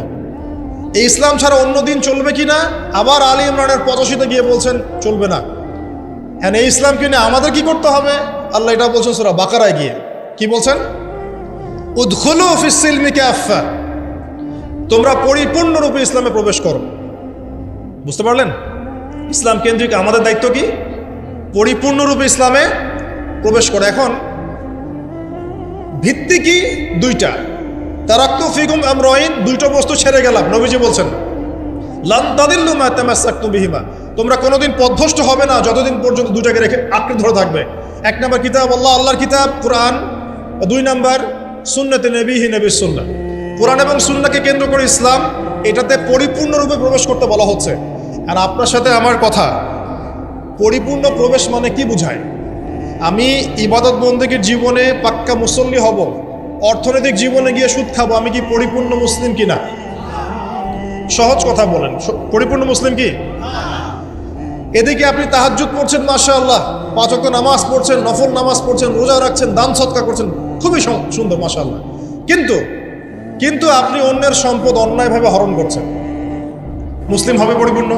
এই ইসলাম ছাড়া অন্য দিন চলবে কি না? আবার আলী ইমরানের 85-তে গিয়ে বলছেন চলবে না। হ্যাঁ, এই ইসলামকে নিয়ে আমাদের কি করতে হবে? আল্লাহ এটা বলছেন সূরা বাকারায় গিয়ে, কি বলছেন? উদখুলু ফিস সিলমি কাফা, তোমরা পরিপূর্ণরূপে ইসলামে প্রবেশ করো। বুঝতে পারলেন? ইসলাম কেন্দ্রিক আমাদের দায়িত্ব কি? পরিপূর্ণরূপে ইসলামে প্রবেশ করো। এখন ভিত্তি কি? দুইটা। তারাক্তু ফিকুম আমরাইন, দুইটা বস্তু ছেড়ে গেলাম। নবীজি বলছেন লান তাদিল্লু মা তামাসসাকতুম বিহিমা, তোমরা কোনোদিন পথভ্রষ্ট হবে না যতদিন পর্যন্ত দুইটাকে রেখে আঁকড়ে ধরে থাকবে। এক নম্বর কিতাব আল্লাহ, আল্লাহর কিতাব কুরআন, দুই নম্বর সুন্নতে নবীহি, নবীর সুন্নাহ। কুরআন এবং সুন্নাহকে কেন্দ্র করে ইসলাম, এটাতে পরিপূর্ণরূপে প্রবেশ করতে বলা হচ্ছে। আর আপনার সাথে আমার কথা, পরিপূর্ণ প্রবেশ মানে কি বুঝায়? আমি ইবাদত বন্দেগীর জীবনে পাক্কা মুসল্লি হব, অর্থনৈতিক জীবনে গিয়ে সুদ খাবো, আমি কি পরিপূর্ণ মুসলিম কিনা? সহজ কথা বলেন, পরিপূর্ণ মুসলিম কি? এদিকে আপনি তাহাজ্জুদ পড়ছেন, মাশাআল্লাহ, 5 ওয়াক্ত নামাজ পড়ছেন, নফল নামাজ পড়ছেন, রোজা রাখছেন, দান সদকা করছেন, খুবই সুন্দর, মাশাআল্লাহ। কিন্তু আপনি অন্যের সম্পদ অন্যায়ভাবে হরণ করছেন, মুসলিম হবে পরিপূর্ণ?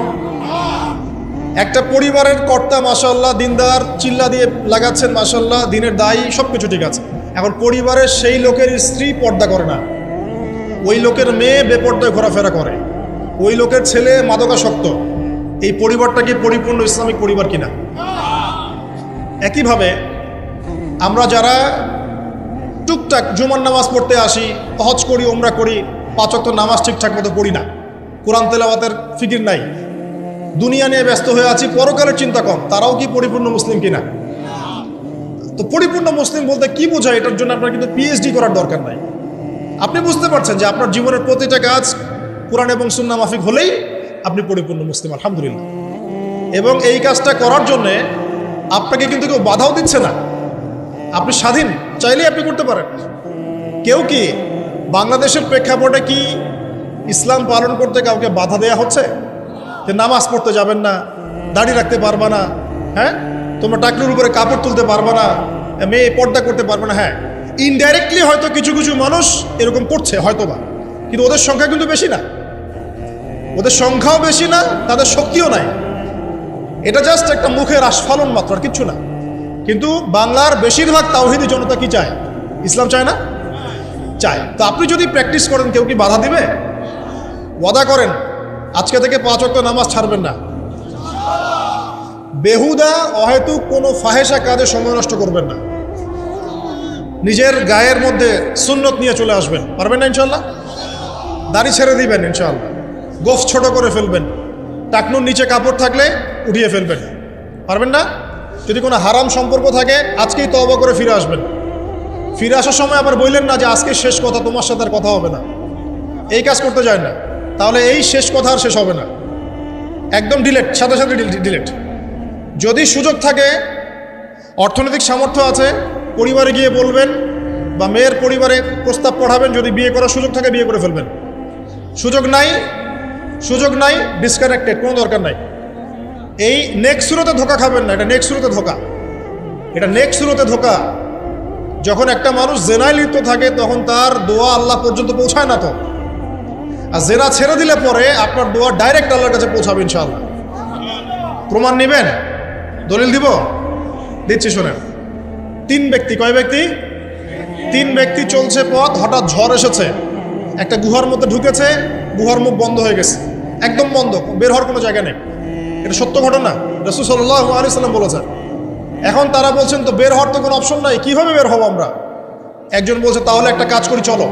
একটা পরিবারের কর্তা, মাশাআল্লাহ, দিনদার, চিল্লা দিয়ে লাগাচ্ছেন, মাশাআল্লাহ, দিনের দায়ী, সব কিছু ঠিক আছে। এখন পরিবারের সেই লোকের স্ত্রী পর্দা করে না, ওই লোকের মেয়ে বেপর্দায় ঘোরাফেরা করে, ওই লোকের ছেলে মাদকাসক্ত, এই পরিবারটা কি পরিপূর্ণ ইসলামিক পরিবার কিনা? একইভাবে আমরা যারা টুকটাক জুমার নামাজ পড়তে আসি, হজ করি, ওমরা করি, 5 ওয়াক্ত নামাজ ঠিকঠাক মতো পড়ি না, কোরআন তেলাওয়াতের ফিকির নাই, দুনিয়া নিয়ে ব্যস্ত হয়ে আছি, পরকালের চিন্তা কম, তারাও কি পরিপূর্ণ মুসলিম কিনা? তো পরিপূর্ণ মুসলিম বলতে কি বোঝায়? এটার জন্য আপনার কিন্তু পিএইচডি করার দরকার নাই। আপনি বুঝতে পারছেন যে আপনার জীবনের প্রতিটা কাজ কোরআন এবং সুন্নাহ মাফিক হলেই আপনি পরিপূর্ণ মুসলিম, আলহামদুলিল্লাহ। এবং এই কাজটা করার জন্যে আপনাকে কিন্তু কেউ বাধাও দিচ্ছে না, আপনি স্বাধীন, চাইলেই আপনি করতে পারেন। কেউ কি বাংলাদেশের প্রেক্ষাপটে কি ইসলাম পালন করতে কাউকে বাধা দেয়া হচ্ছে? যে নামাজ পড়তে যাবেন না, দাড়ি রাখতে পারবা না, হ্যাঁ, তোমরা টাকলুর উপরে কাপড় তুলতে পারবা না, মেয়ে পর্দা করতে পারবে না। হ্যাঁ, ইনডাইরেক্টলি হয়তো কিছু কিছু মানুষ এরকম করছে হয়তোবা, কিন্তু ওদের সংখ্যা কিন্তু বেশি না, ওদের সংখ্যাও বেশি না, তাদের শক্তিও নাই। এটা জাস্ট একটা মুখের আস্ফালন মাত্র, আর কিচ্ছু না। কিন্তু বাংলার বেশিরভাগ তাওহীদি জনতা কি চায়? ইসলাম চায় না? চায়। তো আপনি যদি প্র্যাকটিস করেন, কেউ কি বাধা দিবে? ওয়াদা করেন আজকে থেকে 5 ওয়াক্ত নামাজ ছাড়বেন না, বেহুদা অহেতুক কোনো ফাহেসা কাজে সময় নষ্ট করবেন না, নিজের গায়ের মধ্যে সুন্নত নিয়ে চলে আসবেন, পারবেন না ইনশাল্লাহ? দাড়ি ছেড়ে দিবেন ইনশাল্লাহ, গোফ ছোট করে ফেলবেন, টাকনুর নিচে কাপড় থাকলে উঠিয়ে ফেলবেন, পারবেন না? যদি কোনো হারাম সম্পর্ক থাকে আজকেই তওবা করে ফিরে আসবেন। ফিরে আসার সময় আবার বললেন না যে আজকে শেষ কথা, তোমার সাথে আর কথা হবে না, এই কাজ করতে যায় না, তাহলে এই শেষ কথা আর শেষ হবে না, একদম ডিলেট, সাথে সাথে ডিলেট। যদি সুযোগ থাকে, অর্থনৈতিক সামর্থ্য আছে, পরিবারে গিয়ে বলবেন, বা মেয়ের পরিবারে প্রস্তাব পাঠাবেন, যদি বিয়ে করার সুযোগ থাকে বিয়ে করে ফেলবেন। সুযোগ নাই, ডিসকানেক্টেড, কোনো দরকার নাই। এই নেক্সট সুরতে ধোকা খাবেন না, এটা নেক্সট সুরতে ধোকা। যখন একটা মানুষ জেনায় লিপ্ত থাকে তখন তার দোয়া আল্লাহ পর্যন্ত পৌঁছায় না তো, আর জেনা ছেড়ে দিলে পরে আপনার দোয়া ডাইরেক্ট আল্লাহর কাছে পৌঁছাবে ইনশাআল্লাহ। প্রমাণ নেবেন? দলিল দিচ্ছি শোনেন। 3 ব্যক্তি, কয় ব্যক্তি? 3 ব্যক্তি চলছে পথ, হঠাৎ ঝড় এসেছে, একটা গুহার মধ্যে ঢুকেছে, গুহার মুখ বন্ধ হয়ে গেছে, একদম বন্ধ, বের হওয়ার কোনো জায়গা নেই। এটা সত্য ঘটনা, রাসূল সাল্লাল্লাহু আলাইহি সাল্লাম বলেছেন। এখন তারা বলছেন তো বের হওয়ার তো কোনো অপশন নাই, কিভাবে বের হব আমরা? একজন বলছে তাহলে একটা কাজ করি, চলো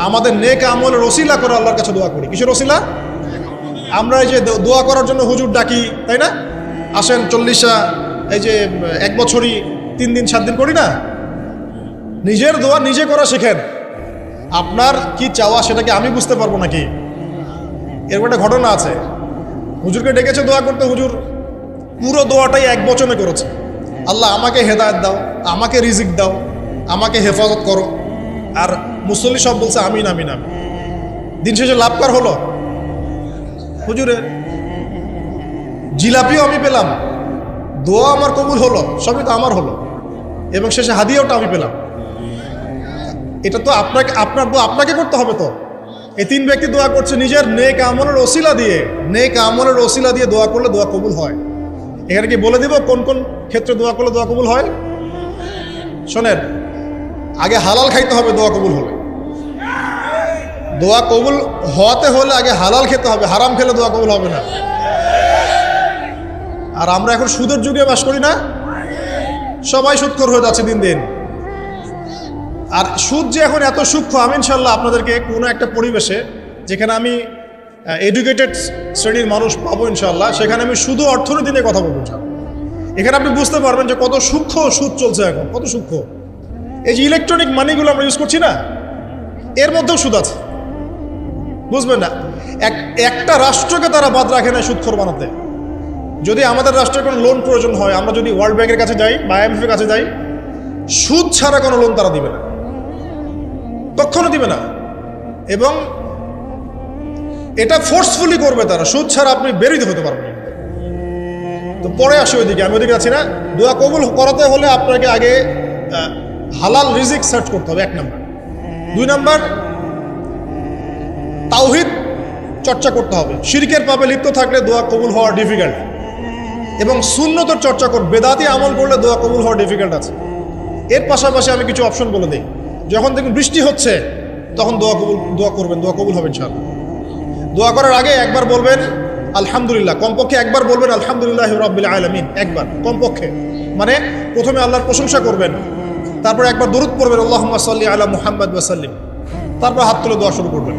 আমাদের নেক আমলের ওসিলা করে আল্লাহর কাছে দোয়া করি। কিসের ওসিলা? আমরা এই যে দোয়া করার জন্য হুজুর ডাকি, তাই না? আসেন 40টা, এই যে 1 বছরই 3 দিন 7 দিন করি না, নিজের দোয়া নিজে করা শেখেন। আপনার কি চাওয়া সেটাকে আমি বুঝতে পারবো নাকি? এরকম একটা ঘটনা আছে, হুজুরকে ডেকেছে দোয়া করতে, হুজুর পুরো দোয়াটাই 1 বচনে করেছে, আল্লাহ আমাকে হেদায়েত দাও, আমাকে রিজিক দাও, আমাকে হেফাজত করো। আর মুসল্লি সব বলছে আমিন আমিন আমিন। দিন শেষে লাভকার হলো হুজুরের, জিলাপিও আমি পেলাম, দোয়া আমার কবুল হলো, সবই তো আমার হলো, এবং শেষে হাদিয়াওটা আমি পেলাম। এটা তো আপনার দোয়া আপনাকে করতে হবে। তো এই তিন ব্যক্তি দোয়া করছে নিজের নেক আমলের ওসিলা দিয়ে দোয়া করলে দোয়া কবুল হয়। এখানে কি বলে দিব কোন কোন ক্ষেত্রে দোয়া করলে দোয়া কবুল হয়? শোনেন, আগে হালাল খাইতে হবে দোয়া কবুল হলে। দোয়া কবুল হওয়াতে হলে আগে হালাল খেতে হবে, হারাম খেলে দোয়া কবুল হবে না। আর আমরা এখন সুদের যুগে বাস করি না, সবাই সুদখোর হয়ে যাচ্ছে দিন দিন। আর সুদ যে এখন এত সূক্ষ্ম, আমি ইনশাল্লাহ আপনাদেরকে কোনো একটা পরিবেশে যেখানে আমি এডুকেটেড শ্রেণীর মানুষ পাবো ইনশাল্লাহ, সেখানে আমি শুধু অর্থনীতি নিয়ে কথা বলবো। এখানে আপনি বুঝতে পারবেন যে কত সূক্ষ্ম সুদ চলছে এখন, কত সূক্ষ্ম। এই যে ইলেকট্রনিক মানিগুলো আমরা ইউজ করছি না, এর মধ্যেও সুদ আছে, বুঝবেন না। একটা রাষ্ট্রকে তারা বাদ রাখে না সুদখোর বানাতে। যদি আমাদের রাষ্ট্রের কোনো লোন প্রয়োজন হয়, আমরা যদি ওয়ার্ল্ড ব্যাংকের কাছে যাই বা IMF-এর কাছে যাই, সুদ ছাড়া কোনো লোন তারা দিবে না, কখনো দিবে না। এবং এটা ফোর্সফুলি করবে তারা, সুদ ছাড়া আপনি বেরোতে হতে পারবেন। তো পরে আসি ওইদিকে, আমি ওইদিকে আছি না। দোয়া কবুল করাতে হলে আপনাকে আগে হালাল রিজিক সার্চ করতে হবে, 1 নম্বর। 2 নম্বর, তাওহীদ চর্চা করতে হবে। শিরকের পাপে লিপ্ত থাকলে দোয়া কবুল হওয়া ডিফিকাল্ট। এবং সুন্নতের চর্চা করবে, বেদাতি আমল করলে দোয়া কবুল হওয়া ডিফিকাল্ট আছে। এর পাশাপাশি আমি কিছু অপশন বলে দিই। যখন দেখুন বৃষ্টি হচ্ছে, তখন দোয়া করবেন, দোয়া কবুল হবে ইনশাআল্লাহ। দোয়া করার আগে একবার বলবেন আলহামদুলিল্লাহ, কমপক্ষে একবার বলবেন আলহামদুলিল্লাহ রাব্বিল আলামিন, একবার কমপক্ষে। মানে প্রথমে আল্লাহর প্রশংসা করবেন, তারপর একবার দরুদ পড়বেন আল্লাহুম্মা সাল্লি আলা মুহাম্মাদ ওয়া সাল্লিম, তারপর হাত তুলে দোয়া শুরু করবেন।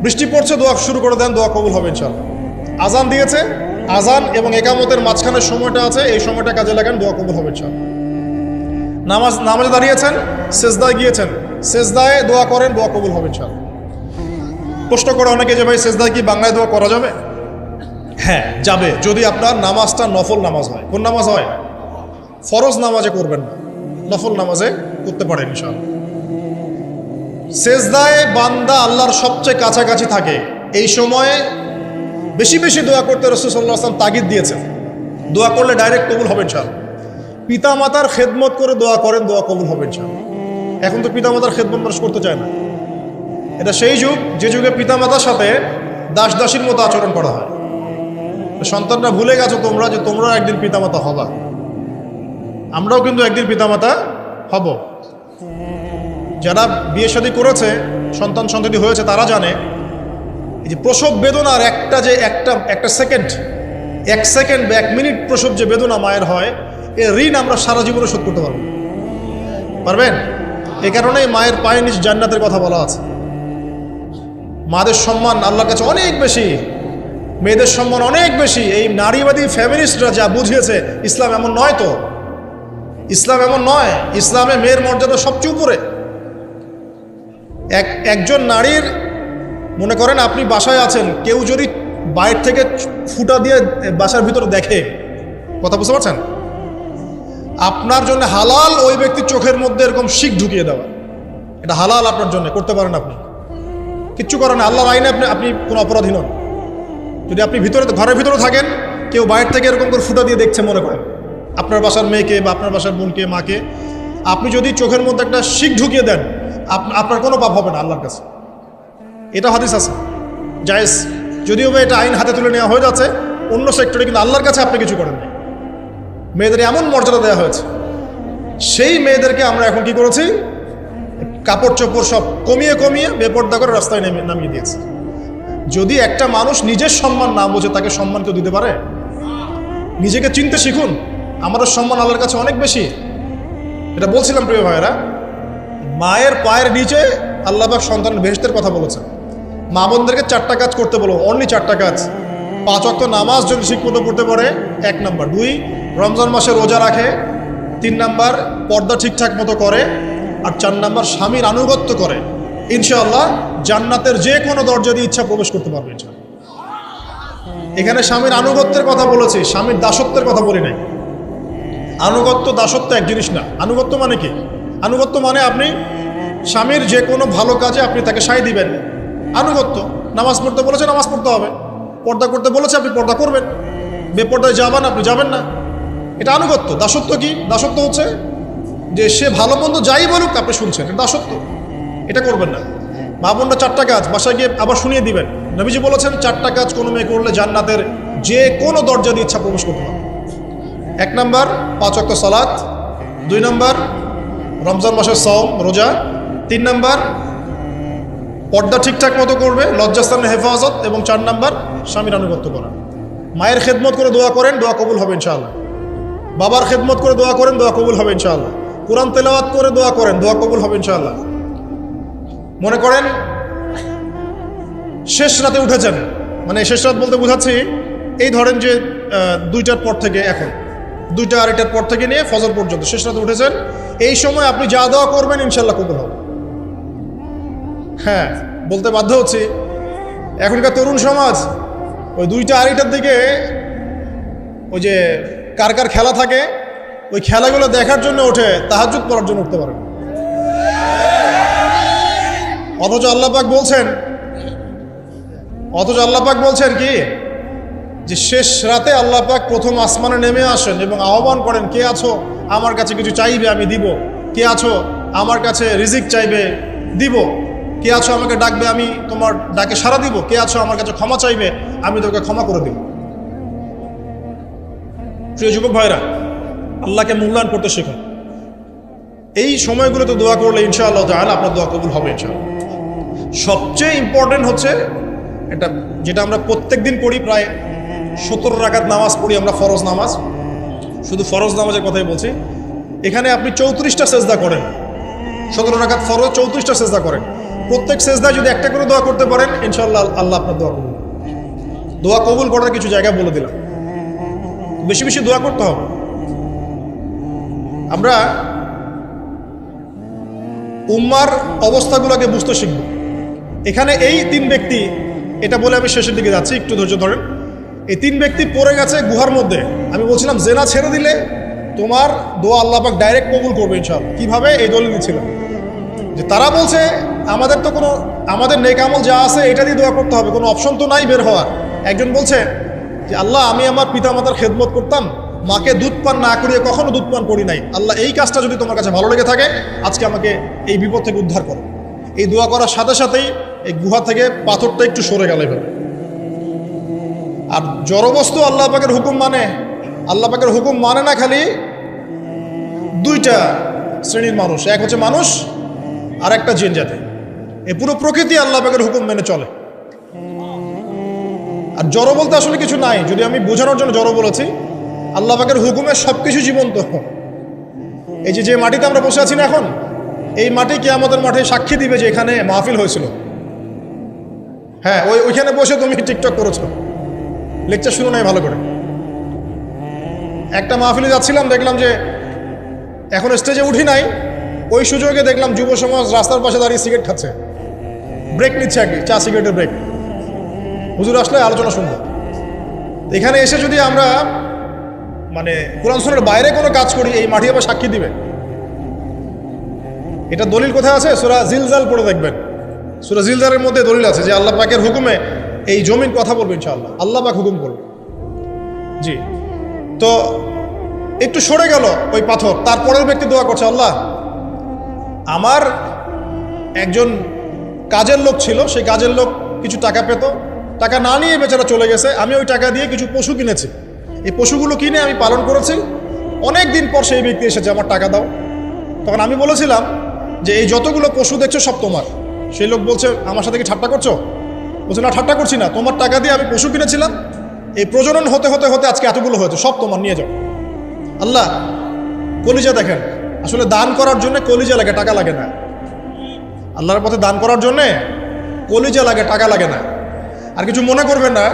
বৃষ্টি পড়ছে, দোয়া শুরু করে দেন, দোয়া কবুল হবে ইনশাআল্লাহ। আজান দিয়েছে, আজান এবং একামতের মাঝখানের সময়টা আছে, এই সময়টা কাজে লাগান, দোয়া কবুল হবে ইনশাআল্লাহ। নামাজে দাঁড়িয়েছেন, সেজদায় গিয়েছেন, সেজদায় দোয়া করেন, দোয়া কবুল হবে ইনশাআল্লাহ। প্রশ্ন করে অনেকে যে ভাই সেজদায় কি বাংলায় দোয়া করা যাবে? হ্যাঁ যাবে, যদি আপনার নামাজটা নফল নামাজ হয়। কোন নামাজ হয়? ফরজ নামাজে করবেন না, নফল নামাজে করতে পারেন ইনশাআল্লাহ। সেজদায় বান্দা আল্লাহর সবচেয়ে কাছাকাছি থাকে, এই সময়ে বেশি বেশি দোয়া করতে রাসূল সাল্লাল্লাহু আলাইহি ওয়াসাল্লাম তাগিদ দিয়েছেন। দোয়া করলে ডাইরেক্ট কবুল হবে ইনশাআল্লাহ। পিতা মাতার খেদমত করে দোয়া করেন, দোয়া কবুল হবে ইনশাআল্লাহ। এখন তো পিতা মাতার খেদমত মানুষ করতে চায় না। এটা সেই যুগ যে যুগে পিতা মাতার সাথে দাস দাসীর মতো আচরণ করা হয়। সন্তানরা ভুলে গেছো তোমরা যে তোমরা একদিন পিতামাতা হবা। আমরাও কিন্তু একদিন পিতামাতা হব। যারা বিয়ে শাদী করেছে, সন্তান সন্ততি হয়েছে, তারা জানে এই যে প্রসব বেদনার একটা সেকেন্ড, 1 সেকেন্ড বা 1 মিনিট প্রসব যে বেদনা মায়ের হয়, এর ঋণ আমরা সারা জীবনে শোধ করতে পারবেন? এই কারণেই মায়ের পায়ের নিচ জান্নাতের কথা বলা আছে। মাদের সম্মান আল্লাহর কাছে অনেক বেশি, মেয়েদের সম্মান অনেক বেশি। এই নারীবাদী ফ্যামিনিস্টরা যা বুঝিয়েছে, ইসলাম এমন নয়। তো ইসলাম এমন নয়, ইসলামে মেয়ের মর্যাদা সবচেয়ে উপরে। একজন নারীর, মনে করেন আপনি বাসায় আছেন, কেউ যদি বাইরে থেকে ফুটা দিয়ে বাসার ভিতরে দেখে, কথা বুঝতে পারছেন? আপনার জন্য হালাল ওই ব্যক্তির চোখের মধ্যে এরকম শিক ঢুকিয়ে দেওয়া, এটা হালাল আপনার জন্য, করতে পারেন আপনি, কিচ্ছু করেন না। আল্লাহর আইনে আপনি কোনো অপরাধী নন। যদি আপনি ঘরের ভিতরে থাকেন, কেউ বাইরে থেকে এরকম করে ফুটা দিয়ে দেখছে, মনে করেন আপনার বাসার মেয়েকে বা আপনার বাসার বোনকে, মাকে, আপনি যদি চোখের মধ্যে একটা শিক ঢুকিয়ে দেন, আপনার কোনো পাপ হবে না আল্লাহর কাছে। এটা হাদিস আছে, জায়েজ। যদিও এটা আইন হাতে তুলে নেওয়া হয়ে যাচ্ছে অন্য সেক্টরে, কিন্তু আল্লাহর কাছে আপনি কিছু করেন না। মেয়েদের এমন মর্যাদা দেওয়া হয়েছে, সেই মেয়েদেরকে আমরা এখন কি করেছি, কাপড় চোপড় সব কমিয়ে কমিয়ে বেপর্দা করে রাস্তায় নামিয়ে দিয়েছে। যদি একটা মানুষ নিজের সম্মান না বোঝে, তাকে সম্মান কেউ দিতে পারে? নিজেকে চিনতে শিখুন। আমাদের সম্মান আল্লাহর কাছে অনেক বেশি। এটা বলছিলাম প্রিয় ভাইয়েরা, মায়ের পায়ের নিচে আল্লাহ পাক সন্তানের বেহেশতের কথা বলেছেন। মা বোনদেরকে 4টা কাজ করতে বলো, অনলি 4টা কাজ। 5 ওয়াক্ত নামাজ যদি ঠিকমতো পড়তে পারে, 1 নম্বর। 2, রমজান মাসে রোজা রাখে। 3 নম্বর, পর্দা ঠিকঠাক মতো করে। আর 4 নম্বর, স্বামীর আনুগত্য করে। ইনশাআল্লাহ জান্নাতের যে কোনো দরজা দিয়ে ইচ্ছা প্রবেশ করতে পারবে ইনশাআল্লাহ। এখানে স্বামীর আনুগত্যের কথা বলেছি, স্বামীর দাসত্বের কথা বলি নাই। আনুগত্য দাসত্ব এক জিনিস না। আনুগত্য মানে কি? আনুগত্য মানে আপনি স্বামীর যে কোনো ভালো কাজে আপনি তাকে সায় দিবেন, আনুগত্য। নামাজ পড়তে বলেছে, নামাজ পড়তে হবে। পর্দা করতে বলেছে, আপনি পর্দা করবেন। বেপর্দায় যাবেন, আপনি যাবেন না। এটা আনুগত্য। দাসত্ব কি? দাসত্ব হচ্ছে যে সে ভালো মন্দ যাই বলুক আপনি শুনছেন, এটা দাসত্ব। এটা করবেন না। মা বোনরা 4টা কাজ বাসায় গিয়ে আবার শুনিয়ে দিবেন। নবীজি বলেছেন 4টা কাজ কোনো মেয়ে করলে জান্নাতের যে কোনো দরজা দিয়ে ইচ্ছা প্রবেশ করতে পারে। 1 নম্বর 5 ওয়াক্ত সালাত, 2 নম্বর রমজান মাসের সওম রোজা, 3 নম্বর পর্দা ঠিকঠাক মতো করবে, লজ্জাস্থানের হেফাজত, এবং 4 নম্বর স্বামীর আনুগত্য করা। মায়ের খেদমত করে দোয়া করেন, দোয়া কবুল হবে ইনশাআল্লাহ। বাবার খেদমত করে দোয়া করেন, দোয়া কবুল হবে ইনশাআল্লাহ। কোরআন তেলাওয়াত করে দোয়া করেন, দোয়া কবুল হবে ইনশাআল্লাহ। মনে করেন শেষ রাতে উঠেছেন, মানে শেষ রাত বলতে বোঝাচ্ছি এই ধরেন যে 2টার পর থেকে, এখন 2টা 2:30টার পর থেকে নিয়ে ফজর পর্যন্ত শেষ রাতে উঠেছেন, এই সময় আপনি যা দোয়া করবেন ইনশাআল্লাহ কবুল হবে। হ্যাঁ, বলতে বাধ্য হচ্ছি, এখনকার তরুণ সমাজ ওই 2টা 2:30টার দিকে ওই যে কার কার খেলা থাকে ওই খেলাগুলো দেখার জন্য ওঠে, তাহাজ্জুদ পড়ার জন্য উঠতে পারে। অথচ আল্লাহ পাক বলছেন কি যে শেষ রাতে আল্লাহ পাক প্রথম আসমানে নেমে আসেন এবং আহ্বান করেন, কে আছো আমার কাছে কিছু চাইবে আমি দিব, কে আছো আমার কাছে রিজিক চাইবে দিব, কে আছো আমাকে ডাকবে আমি তোমার ডাকে সাড়া দিব, কে আছো আমার কাছে ক্ষমা চাইবে আমি তোকে ক্ষমা করে দিব। প্রিয় যুবক ভাইরা, আল্লাহকে মূল্যায়ন করতে শেখুন। এই সময়গুলোতে দোয়া করলে ইনশাআল্লাহ তাআলা আপনার দোয়া কবুল হবে ইনশাআল্লাহ। সবচেয়ে ইম্পর্টেন্ট হচ্ছে এটা, যেটা আমরা প্রত্যেক দিন পড়ি, প্রায় 17 রাকাত নামাজ পড়ি আমরা, ফরজ নামাজ, শুধু ফরজ নামাজের কথাই বলছি। এখানে আপনি 34টা সেজদা করেন, 17 রাকাত ফরজ, 34টা সেজদা করেন। প্রত্যেক সেজদায় যদি একটা করে দোয়া করতে পারেন ইনশাআল্লাহ আল্লাহ আপনার দোয়া কবুল। দোয়া কবুল করার কিছু জায়গা বলে দিলাম, বেশি বেশি দোয়া করতে হবে। আমরা উম্মার অবস্থাগুলোকে বুঝতে শিখব। এখানে এই 3 ব্যক্তি, এটা বলে আমি শেষের দিকে যাচ্ছি, একটু ধৈর্য ধরেন। এই 3 ব্যক্তি পড়ে গেছে গুহার মধ্যে। আমি বলছিলাম জেনা ছেড়ে দিলে তোমার দোয়া আল্লাহ পাক ডাইরেক্ট কবুল করবে ইনশাআল্লাহ। কিভাবে? এই দলিল দিচ্ছিলাম যে তারা বলছে আমাদের নেক আমল যা আছে এটা দিয়ে দোয়া করতে হবে, কোনো অপশন তো নাই বের হওয়ার। একজন বলছে যে আল্লাহ, আমি আমার পিতামাতার খেদমত করতাম, মাকে দুধ পান না করিয়ে কখনো দুধ পান করি নাই, আল্লাহ এই কাজটা যদি তোমার কাছে ভালো লেগে থাকে আজকে আমাকে এই বিপদ থেকে উদ্ধার করো। এই দোয়া করার সাথে সাথেই এই গুহা থেকে পাথরটা একটু সরে গেল এভাবে। আর জড়বস্তু আল্লাহ পাকের হুকুম মানে, আল্লাহ পাকের হুকুম মানে না খালি 2টা শ্রেণীর মানুষ, এক হচ্ছে মানুষ আর একটা জিন জাতি। এই পুরো প্রকৃতি আল্লাহ পাকের হুকুম মেনে চলে। আর জড় বলতে আসলে কিছু নাই, যদি আমি বোঝানোর জন্য জড় বলেছি, আল্লাহ পাকের হুকুমে সবকিছু জীবন্ত। এই যে মাটিতে আমরা বসে আছি না এখন, এই মাটি কিয়ামতের মাঠে সাক্ষী দিবে যে এখানে মাহফিল হয়েছিল। হ্যাঁ, ওইখানে বসে তুমি টিকটক করেছো, লেকচার শুনো নাই ভালো করে। একটা মাহফিলে যাচ্ছিলাম, দেখলাম যে এখন স্টেজে উঠি নাই, ওই সুযোগে দেখলাম যুব সমাজ রাস্তার পাশে দাঁড়িয়ে সিগারেট খাচ্ছে, ব্রেক নিচ্ছে আর কি, চা সিগারেটের ব্রেক। হুজুর আসলে আলোচনা শুনবো। এখানে এসে যদি আমরা মানে কোরআন সুন্নাহর বাইরে কোনো কাজ করি, এই মাটি আবার সাক্ষী দিবে। এটা দলিল কোথায় আছে? সূরা জিলজাল পড়ে দেখবেন। সূরা জিলজালের মধ্যে দলিল আছে যে আল্লাহ পাকের হুকুমে এই জমিন কথা বলবে ইনশাআল্লাহ, আল্লাহ পাক হুকুম করবে। জি, তো একটু সরে গেল ওই পাথর। তারপরের ব্যক্তি দোয়া করছে, আল্লাহ, আমার একজন কাজের লোক ছিল, সেই কাজের লোক কিছু টাকা পেত, টাকা না নিয়ে বেচারা চলে গেছে, আমি ওই টাকা দিয়ে কিছু পশু কিনেছি, এই পশুগুলো কিনে আমি পালন করেছি, অনেক দিন পর সেই ব্যক্তি এসেছে আমার টাকা দাও। তখন আমি বলেছিলাম যে এই যতগুলো পশু দেখছো সব তোমার। সেই লোক বলছে, আমার সাথে কি ঠাট্টা করছো? বলছে, না ঠাট্টা করছি না, তোমার টাকা দিয়ে আমি পশু কিনেছিলাম, এই প্রজনন হতে হতে হতে আজকে এতগুলো হয়েছে, সব তোমার, নিয়ে যাও। আল্লাহ, কলিজা দেখেন, আসলে দান করার জন্য কলিজা লাগে, টাকা লাগে না। আল্লাহর পথে দান করার জন্যে কলিজা লাগে, টাকা লাগে না। আর কিছু মনে করবেন না,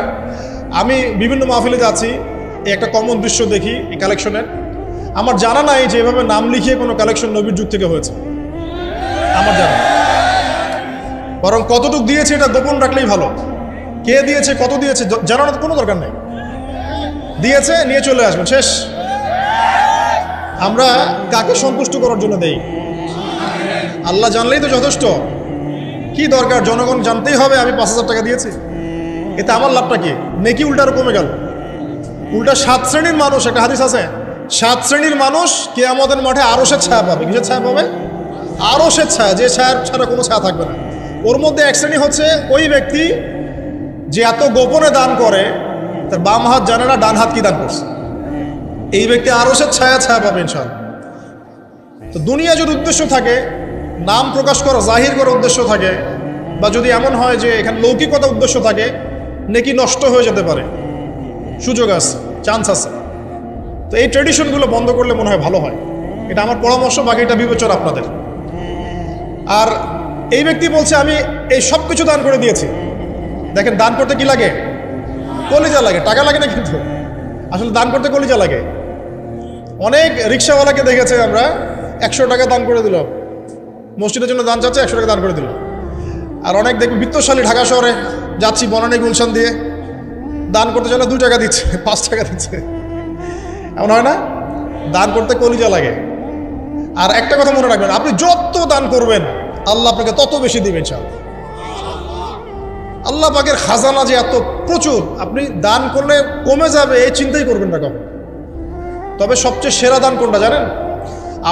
আমি বিভিন্ন মাহফিলে যাচ্ছি, এই একটা কমন দৃশ্য দেখি এই কালেকশনের। আমার জানা নাই যে এভাবে নাম লিখিয়ে কোনো কালেকশন নবীর যুগ থেকে হয়েছে, আমার জানা। বরং কতটুক দিয়েছে এটা গোপন রাখলেই ভালো। কে দিয়েছে, কত দিয়েছে জানানোর কোনো দরকার নেই। দিয়েছে, নিয়ে চলে আসবেন, শেষ। আমরা কাকে সন্তুষ্ট করার জন্য দেই? আল্লাহ জানলেই তো যথেষ্ট। কি দরকার জনগণ জানতেই হবে আমি 5,000 টাকা দিয়েছি? এতে আমার লাভটা কি? নেকি উল্টারও কমে গেল। উল্টা 7 শ্রেণীর মানুষ, একটা হাদিস আছে, 7 শ্রেণীর মানুষ কিয়ামতের মাঠে আরশের ছায়া পাবে। কিসের ছায়া পাবে? আরশের ছায়া, যে ছায়া ছাড়া কোনো ছায়া থাকবে না। ওর মধ্যে এক শ্রেণী হচ্ছে ওই ব্যক্তি যে এত গোপনে দান করে, তার বাম হাত জানে না ডান হাত কি দান করছে। এই ব্যক্তি আরো সে ছায়া ছায়া পাবে ইনশাআল্লাহ। তো দুনিয়া যদি উদ্দেশ্য থাকে, নাম প্রকাশ করা জাহির করার উদ্দেশ্য থাকে, বা যদি এমন হয় যে এখানে লৌকিকতা উদ্দেশ্য থাকে, নেকি নষ্ট হয়ে যেতে পারে, সুযোগ আছে, চান্স আছে। তো এই ট্রেডিশনগুলো বন্ধ করলে মনে হয় ভালো হয়। এটা আমার পরামর্শ, বাকি এটা বিবেচনা আপনাদের। আর এই ব্যক্তি বলছে আমি এই সব কিছু দান করে দিয়েছি। দেখেন, দান করতে কি লাগে? কলিজা লাগে, টাকা লাগে না কিন্তু। আসলে দান করতে কলিজা লাগে। অনেক রিক্সাওয়ালাকে দেখেছে আমরা, 100 টাকা দান করে দিল, মসজিদের জন্য দান চাচ্ছে, 100 টাকা দান করে দিল। আর অনেক দেখবে বিত্তশালী, ঢাকা শহরে যাচ্ছি বনানী গুলশান দিয়ে, দান করতে চাইলে 2 টাকা দিচ্ছে, 5 টাকা দিচ্ছে। এমন হয় না? দান করতে কলিজা লাগে। আর একটা কথা মনে রাখবেন, আপনি যত দান করবেন আল্লাহ আপনাকে তত বেশি দিবেন ইনশাআল্লাহ। আল্লাহ পাকের খাজানা যে এত প্রচুর, আপনি দান করলে কমে যাবে এই চিন্তাই করবেন না কখন। তবে সবচেয়ে সেরা দান কোনটা জানেন?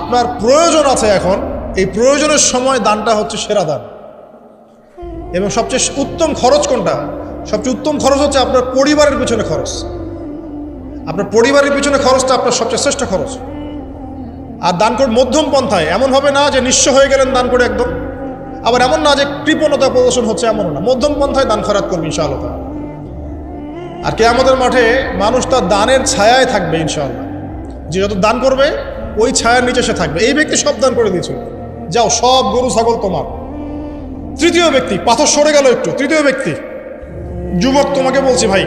আপনার প্রয়োজন আছে এখন, এই প্রয়োজনের সময় দানটা হচ্ছে সেরা দান। এবং সবচেয়ে উত্তম খরচ কোনটা? সবচেয়ে উত্তম খরচ হচ্ছে আপনার পরিবারের পিছনে খরচ। আপনার পরিবারের পিছনে খরচটা আপনার সবচেয়ে শ্রেষ্ঠ খরচ। আর দান করে মধ্যম পন্থায়, এমন হবে না যে নিঃস্ব হয়ে গেলেন দান করে একদম, আবার এমন না যে কৃপণতা প্রদর্শন হচ্ছে, এমনও না। মধ্যম পন্থায় দান খয়রাত করবে ইনশাআল্লাহ। আর কিয়ামতের মাঠে মানুষ তার দানের ছায়ায় থাকবে ইনশাআল্লাহ। যে যত দান করবে ওই ছায়ার নিচে সে থাকবে। এই ব্যক্তি সব দান করে দিয়েছিল, যাও সব গরু ছাগল তোমার। তৃতীয় ব্যক্তি, পাথর সরে গেল একটু, তৃতীয় ব্যক্তি, যুবক তোমাকে বলছি ভাই,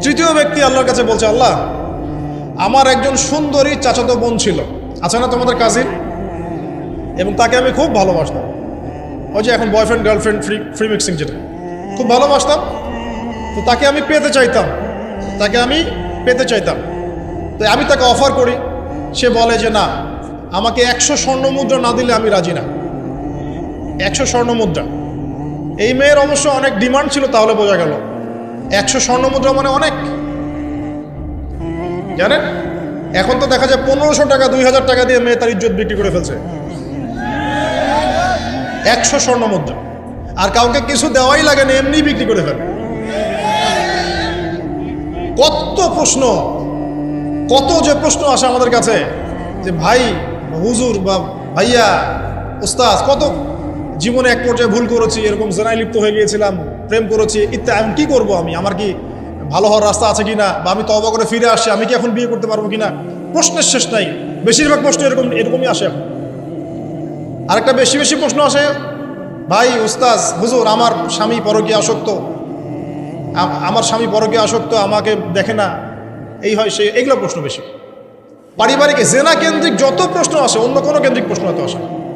তৃতীয় ব্যক্তি আল্লাহর কাছে বলছে, আল্লাহ আমার একজন সুন্দরী চাচাতো বোন ছিল, আছে না তোমাদের কাজিন, এবং তাকে আমি খুব ভালোবাসতাম। ওই যে এখন বয়ফ্রেন্ড গার্লফ্রেন্ড ফ্রি মিক্সিং, যেটা খুব ভালোবাসতাম। তো তাকে আমি পেতে চাইতাম, তো আমি তাকে অফার করি। সে বলে যে না, আমাকে 100 স্বর্ণ মুদ্রা না দিলে আমি রাজি না। 100 স্বর্ণ মুদ্রা। এই মেয়ের অবশ্য অনেক ডিমান্ড ছিল, তাহলে বোঝা গেল 100 স্বর্ণ মুদ্রা মানে অনেক। জানেন, এখন তো দেখা যায় 1500 টাকা 2000 টাকা দিয়ে মেয়ে তার ইজ্জত বিক্রি করে ফেলছে। 100 স্বর্ণ মুদ্রা, আর কাউকে কিছু দেওয়াই লাগে না, এমনি বিক্রি করে ফেলে। কত প্রশ্ন, কত যে প্রশ্ন আসে আমাদের কাছে যে ভাই, হুজুর বা ভাইয়া, ওস্তাদ, কত জীবনে এক পর্যায়ে ভুল করেছি, এরকম জেনায় লিপ্ত হয়ে গিয়েছিলাম, প্রেম করেছি ইত্যাদি, আমি কি করবো, আমার কি ভালো হওয়ার রাস্তা আছে কিনা, বা আমি তওবা করে ফিরে আসছি, আমি কি এখন বিয়ে করতে পারবো কিনা। প্রশ্নের শেষ নাই। বেশিরভাগ প্রশ্ন এরকমই আসে এখন। আরেকটা বেশি প্রশ্ন আসে, ভাই, উস্তাজ, হুজুর, আমার স্বামী পরকীয়া আসক্ত, আমাকে দেখে না, এই হয় সেই, এগুলো প্রশ্ন বেশি। পারিবারিক জেনা কেন্দ্রিক যত প্রশ্ন আসে, অন্য কোনো কেন্দ্রিক প্রশ্ন হয়তো আসে না।